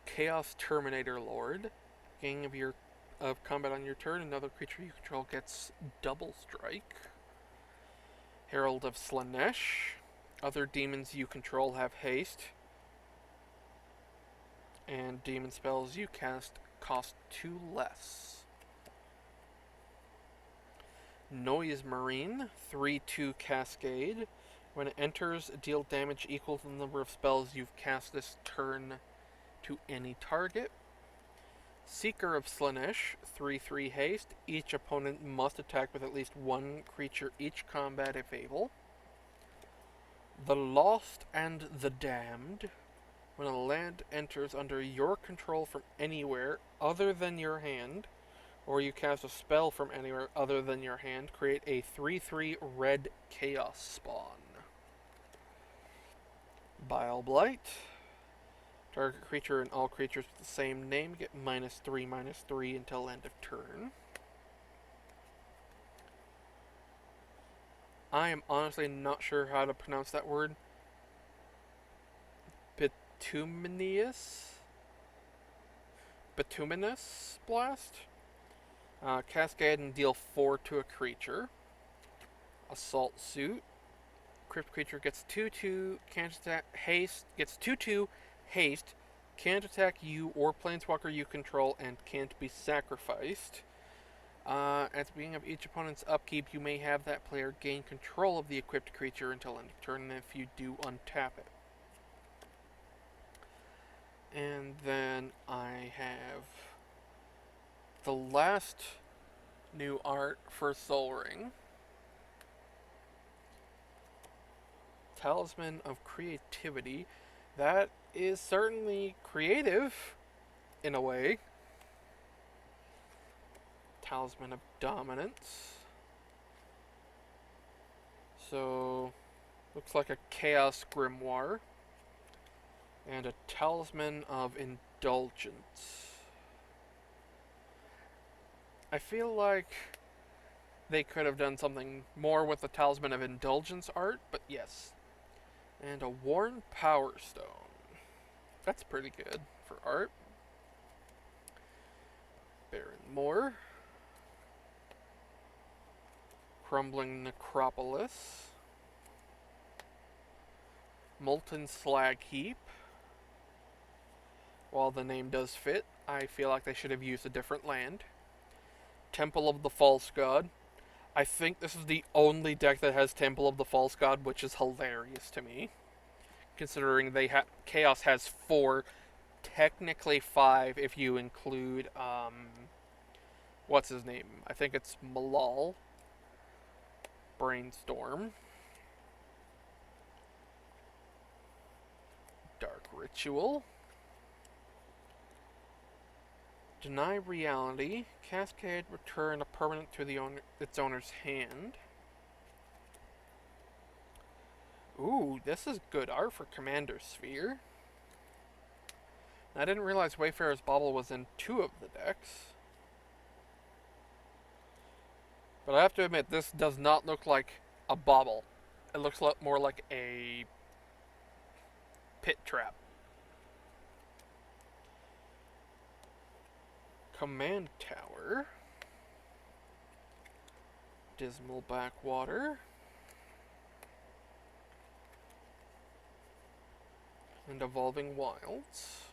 [SPEAKER 1] Chaos Terminator Lord. Beginning of combat on your turn, another creature you control gets double strike. Herald of Slaanesh. Other demons you control have haste. And demon spells you cast cost 2 less. Noise Marine. 3/2 Cascade. When it enters, deal damage equal to the number of spells you've cast this turn to any target. Seeker of Slaanesh, 3/3 haste. Each opponent must attack with at least one creature each combat if able. The Lost and the Damned. When a land enters under your control from anywhere other than your hand, or you cast a spell from anywhere other than your hand, create a 3/3 red Chaos Spawn. Bile Blight. Target creature and all creatures with the same name get -3/-3 until end of turn. I am honestly not sure how to pronounce that word. Bituminous Blast. Cascade and deal 4 to a creature. Assault Suit. Crypt creature gets 2/2, can't attack, haste, gets 2/2, haste, can't attack you or planeswalker you control, and can't be sacrificed. At the beginning of each opponent's upkeep, you may have that player gain control of the equipped creature until end of turn, and if you do, untap it. And then I have the last new art for Sol Ring. Talisman of Creativity. That is certainly creative, in a way. Talisman of Dominance. So, looks like a Chaos Grimoire. And a Talisman of Indulgence. I feel like they could have done something more with the Talisman of Indulgence art, but yes. And a Worn Power Stone. That's pretty good for art. Baron Moor. Crumbling Necropolis. Molten Slag Heap. While the name does fit, I feel like they should have used a different land. Temple of the False God. I think this is the only deck that has Temple of the False God, which is hilarious to me. Considering Chaos has 4, technically 5 if you include, what's his name? I think it's Malal. Brainstorm. Dark Ritual. Deny Reality. Cascade, return a permanent to its owner's hand. Ooh, this is good art for Commander Sphere. I didn't realize Wayfarer's Bauble was in 2 of the decks. But I have to admit, this does not look like a bauble. It looks a lot more like a pit trap. Command Tower. Dismal Backwater. And Evolving Wilds.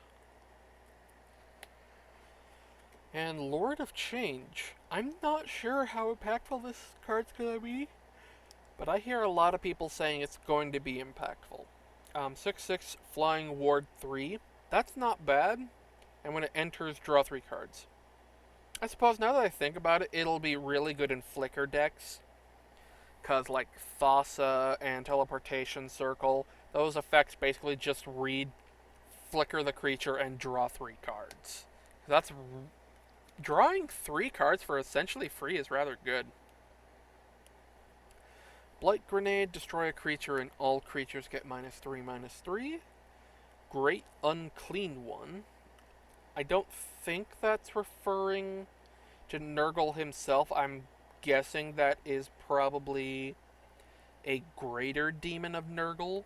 [SPEAKER 1] And Lord of Change. I'm not sure how impactful this card's gonna be, but I hear a lot of people saying it's going to be impactful. 6/6 Flying Ward 3. That's not bad. And when it enters, draw 3 cards. I suppose now that I think about it, it'll be really good in Flicker decks. Because, like, Thassa and Teleportation Circle, those effects basically just read, flicker the creature, and draw 3 cards. That's... Drawing 3 cards for essentially free is rather good. Blight Grenade, destroy a creature and all creatures get -3/-3. Great Unclean One. I don't think that's referring to Nurgle himself. I'm guessing that is probably a greater demon of Nurgle,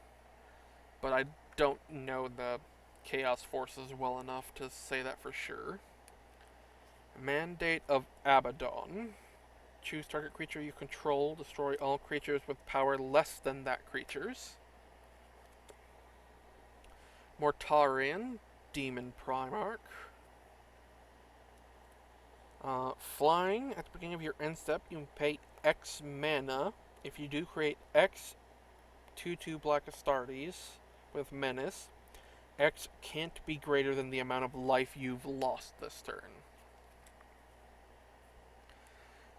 [SPEAKER 1] but I don't know the Chaos Forces well enough to say that for sure. Mandate of Abaddon. Choose target creature you control, destroy all creatures with power less than that creature's. Mortarion, Demon Primarch. Flying, at the beginning of your end step, you pay X mana. If you do, create X 2/2 Black Astartes with Menace. X can't be greater than the amount of life you've lost this turn.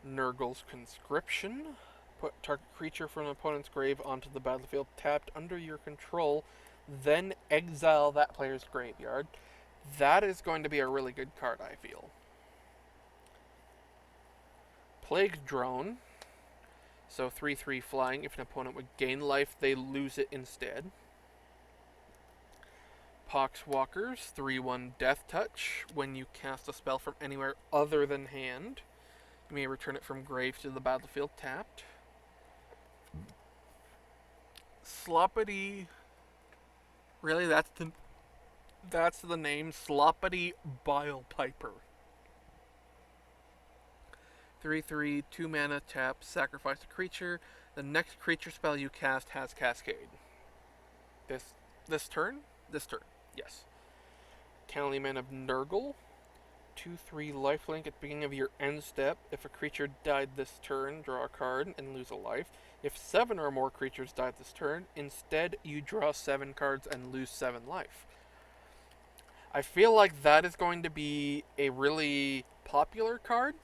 [SPEAKER 1] Nurgle's Conscription. Put target creature from an opponent's grave onto the battlefield tapped under your control, then exile that player's graveyard. That is going to be a really good card, I feel. Plague Drone. So 3/3 flying. If an opponent would gain life, they lose it instead. Poxwalkers, 3/1 Death Touch. When you cast a spell from anywhere other than hand, you may return it from grave to the battlefield tapped. Sloppity. Really, that's the name. Sloppity Bile Piper. 3/3, 2 mana, tap, sacrifice a creature. The next creature spell you cast has Cascade. This turn? This turn, yes. Talisman of Nurgle. 2/3 lifelink at the beginning of your end step. If a creature died this turn, draw a card and lose a life. If 7 or more creatures died this turn, instead you draw 7 cards and lose 7 life. I feel like that is going to be a really popular card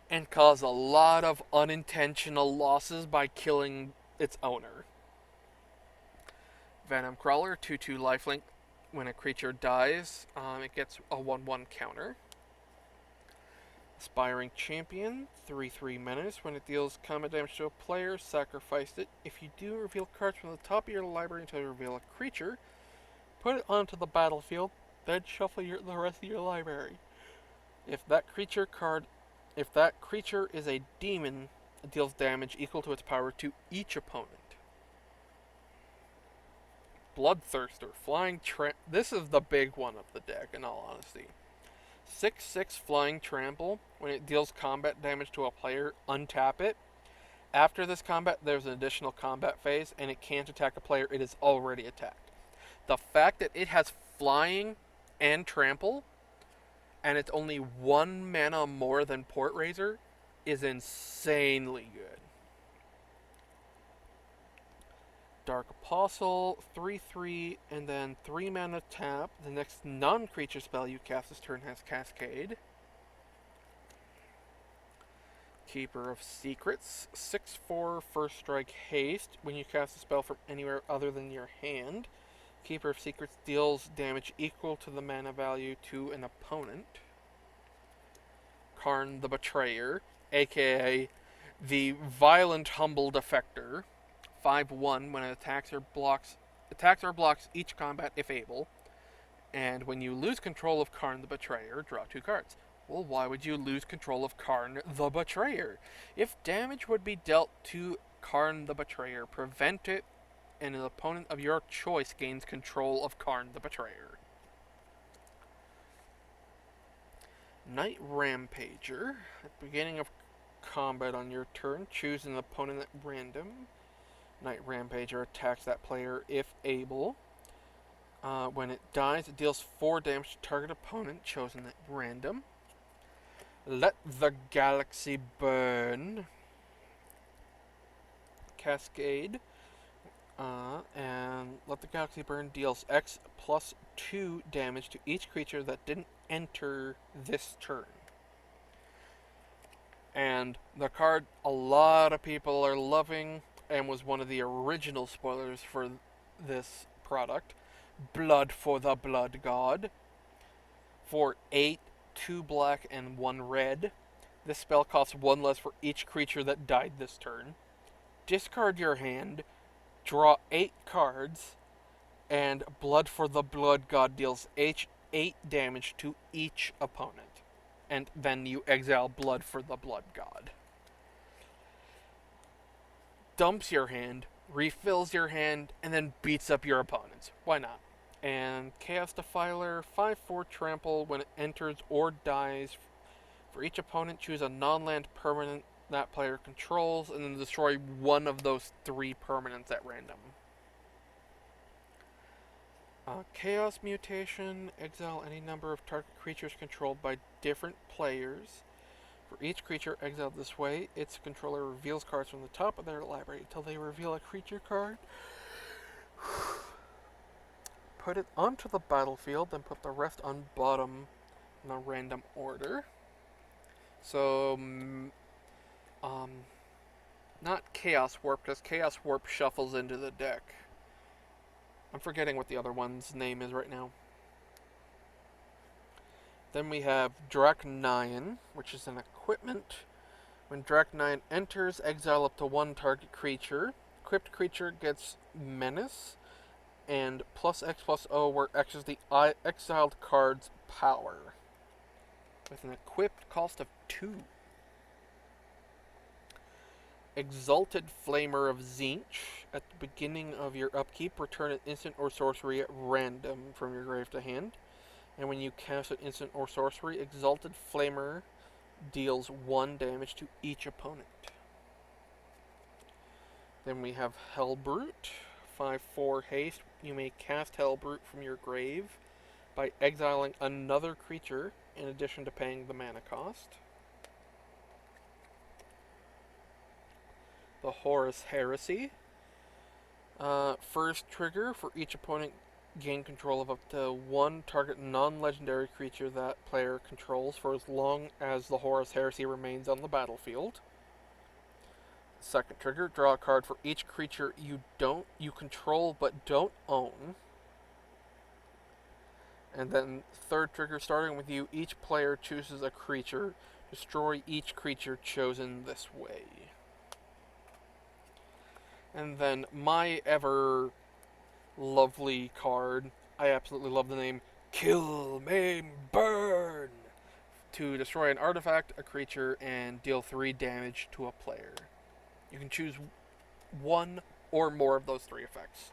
[SPEAKER 1] and cause a lot of unintentional losses by killing its owner. Venom Crawler, 2/2 lifelink. When a creature dies, it gets a 1/1 counter. Aspiring Champion, 3/3 menace. When it deals combat damage to a player, sacrifice it. If you do reveal cards from the top of your library until you reveal a creature, put it onto the battlefield, then shuffle the rest of your library. If that creature is a demon, it deals damage equal to its power to each opponent. Bloodthirster, Flying this is the big one of the deck, in all honesty. 6/6 Flying Trample. When it deals combat damage to a player, untap it. After this combat, there's an additional combat phase, and it can't attack a player it is already attacked. The fact that it has Flying and Trample, and it's only 1 mana more than Portraiser, is insanely good. Dark Apostle, 3/3, and then 3 mana tap. The next non-creature spell you cast this turn has Cascade. Keeper of Secrets, 6/4 First Strike Haste. When you cast a spell from anywhere other than your hand, Keeper of Secrets deals damage equal to the mana value to an opponent. Karn the Betrayer, aka the Violent Humble Defector. 5/1 when it attacks or blocks each combat if able. And when you lose control of Karn the Betrayer, draw 2 cards. Well, why would you lose control of Karn the Betrayer? If damage would be dealt to Karn the Betrayer, prevent it, and an opponent of your choice gains control of Karn the Betrayer. Knight Rampager. At the beginning of combat on your turn, choose an opponent at random. Knight Rampager attacks that player if able. When it dies, it deals 4 damage to target opponent chosen at random. Let the Galaxy Burn. Cascade. And Let the Galaxy Burn deals X plus 2 damage to each creature that didn't enter this turn. And the card a lot of people are loving, and was one of the original spoilers for this product. Blood for the Blood God. For 8, 2 black, and 1 red. This spell costs 1 less for each creature that died this turn. Discard your hand, draw 8 cards, and Blood for the Blood God deals 8 damage to each opponent. And then you exile Blood for the Blood God. Dumps your hand, refills your hand, and then beats up your opponents. Why not? And Chaos Defiler, 5/4 Trample. When it enters or dies, for each opponent, choose a non-land permanent that player controls, and then destroy one of those 3 permanents at random. Chaos Mutation, exile any number of target creatures controlled by different players. For each creature exiled this way, its controller reveals cards from the top of their library until they reveal a creature card. Put it onto the battlefield, then put the rest on bottom in a random order. So, not Chaos Warp, because Chaos Warp shuffles into the deck. I'm forgetting what the other one's name is right now. Then we have Draconian, which is an equipment. When Draconian enters, exile up to 1 target creature. Equipped creature gets Menace, and +X+O, where X is the exiled card's power, with an equipped cost of 2. Exalted Flamer of Tzeentch. At the beginning of your upkeep, return an instant or sorcery at random from your grave to hand. And when you cast an instant or sorcery, Exalted Flamer deals 1 damage to each opponent. Then we have Hellbrute. 5/4 haste. You may cast Hellbrute from your grave by exiling another creature in addition to paying the mana cost. The Horus Heresy. First trigger, for each opponent gain control of up to 1 target non-legendary creature that player controls for as long as the Horus Heresy remains on the battlefield. Second trigger, draw a card for each creature you control but don't own. And then third trigger, starting with you, each player chooses a creature. Destroy each creature chosen this way. And then my ever lovely card, I absolutely love the name, Kill, Maim, Burn! To destroy an artifact, a creature, and deal 3 damage to a player. You can choose 1 or more of those 3 effects.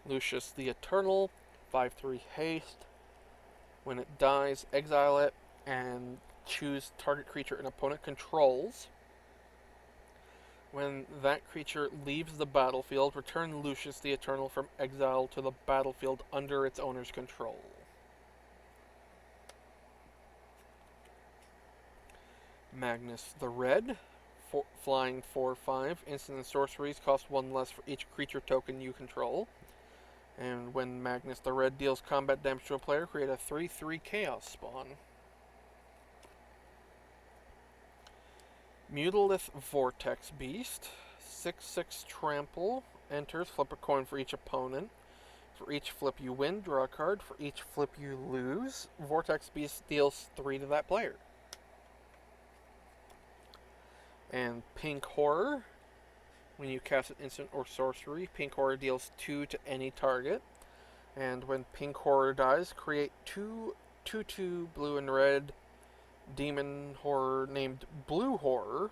[SPEAKER 1] Lucius the Eternal, 5/3 haste. When it dies, exile it and choose target creature an opponent controls. When that creature leaves the battlefield, return Lucius the Eternal from exile to the battlefield under its owner's control. Magnus the Red, flying 4/5. Instant and sorceries cost 1 less for each creature token you control. And when Magnus the Red deals combat damage to a player, create a 3/3 Chaos Spawn. Mutalith Vortex Beast. 6/6 trample. Enters, flip a coin for each opponent. For each flip you win, draw a card. For each flip you lose, Vortex Beast deals 3 to that player. And Pink Horror. When you cast an instant or sorcery, Pink Horror deals 2 to any target. And when Pink Horror dies, create 2/2 blue and red demon horror named Blue Horror.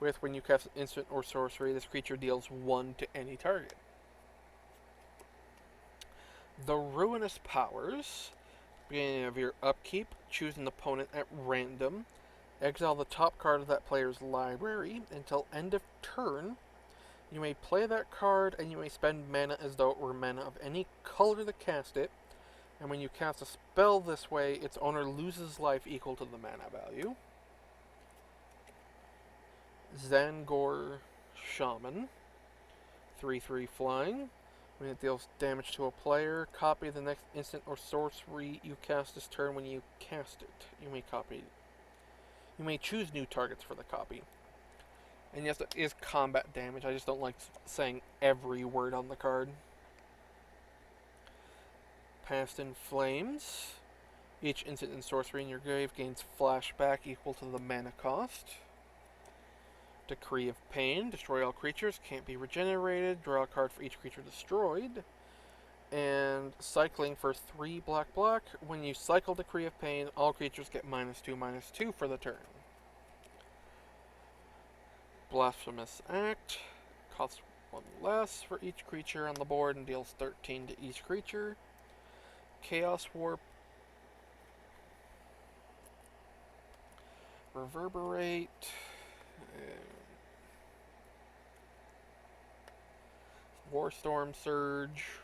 [SPEAKER 1] With when you cast an instant or sorcery, this creature deals 1 to any target. The Ruinous Powers. Beginning of your upkeep, choose an opponent at random. Exile the top card of that player's library until end of turn. You may play that card, and you may spend mana as though it were mana of any color to cast it. And when you cast a spell this way, its owner loses life equal to the mana value. Zen Gore Shaman. 3/3 flying. When it deals damage to a player, copy the next instant or sorcery you cast this turn when you cast it. You may choose new targets for the copy. And yes, it is combat damage. I just don't like saying every word on the card. Past in Flames. Each instant and sorcery in your grave gains flashback equal to the mana cost. Decree of Pain. Destroy all creatures. Can't be regenerated. Draw a card for each creature destroyed. And cycling for 3 black. When you cycle Decree of Pain, all creatures get -2/-2 for the turn. Blasphemous Act. Costs 1 less for each creature on the board and deals 13 to each creature. Chaos Warp. Reverberate. Warstorm Surge.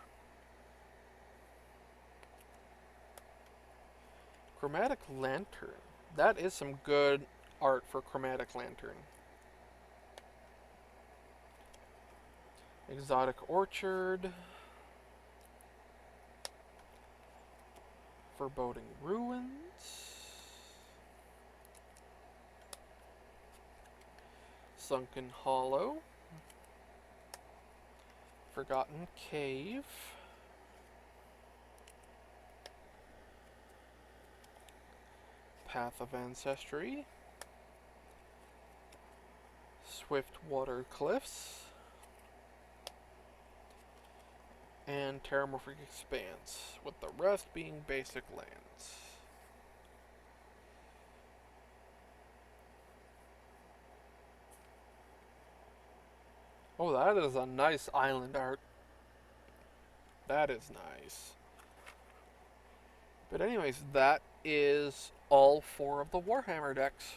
[SPEAKER 1] Chromatic Lantern. That is some good art for Chromatic Lantern. Exotic Orchard. Foreboding Ruins. Sunken Hollow. Forgotten Cave. Path of Ancestry. Swift Water Cliffs. and Terramorphic Expanse, with the rest being basic lands. Oh, that is a nice island art. That is nice. But anyways, that is all 4 of the Warhammer decks.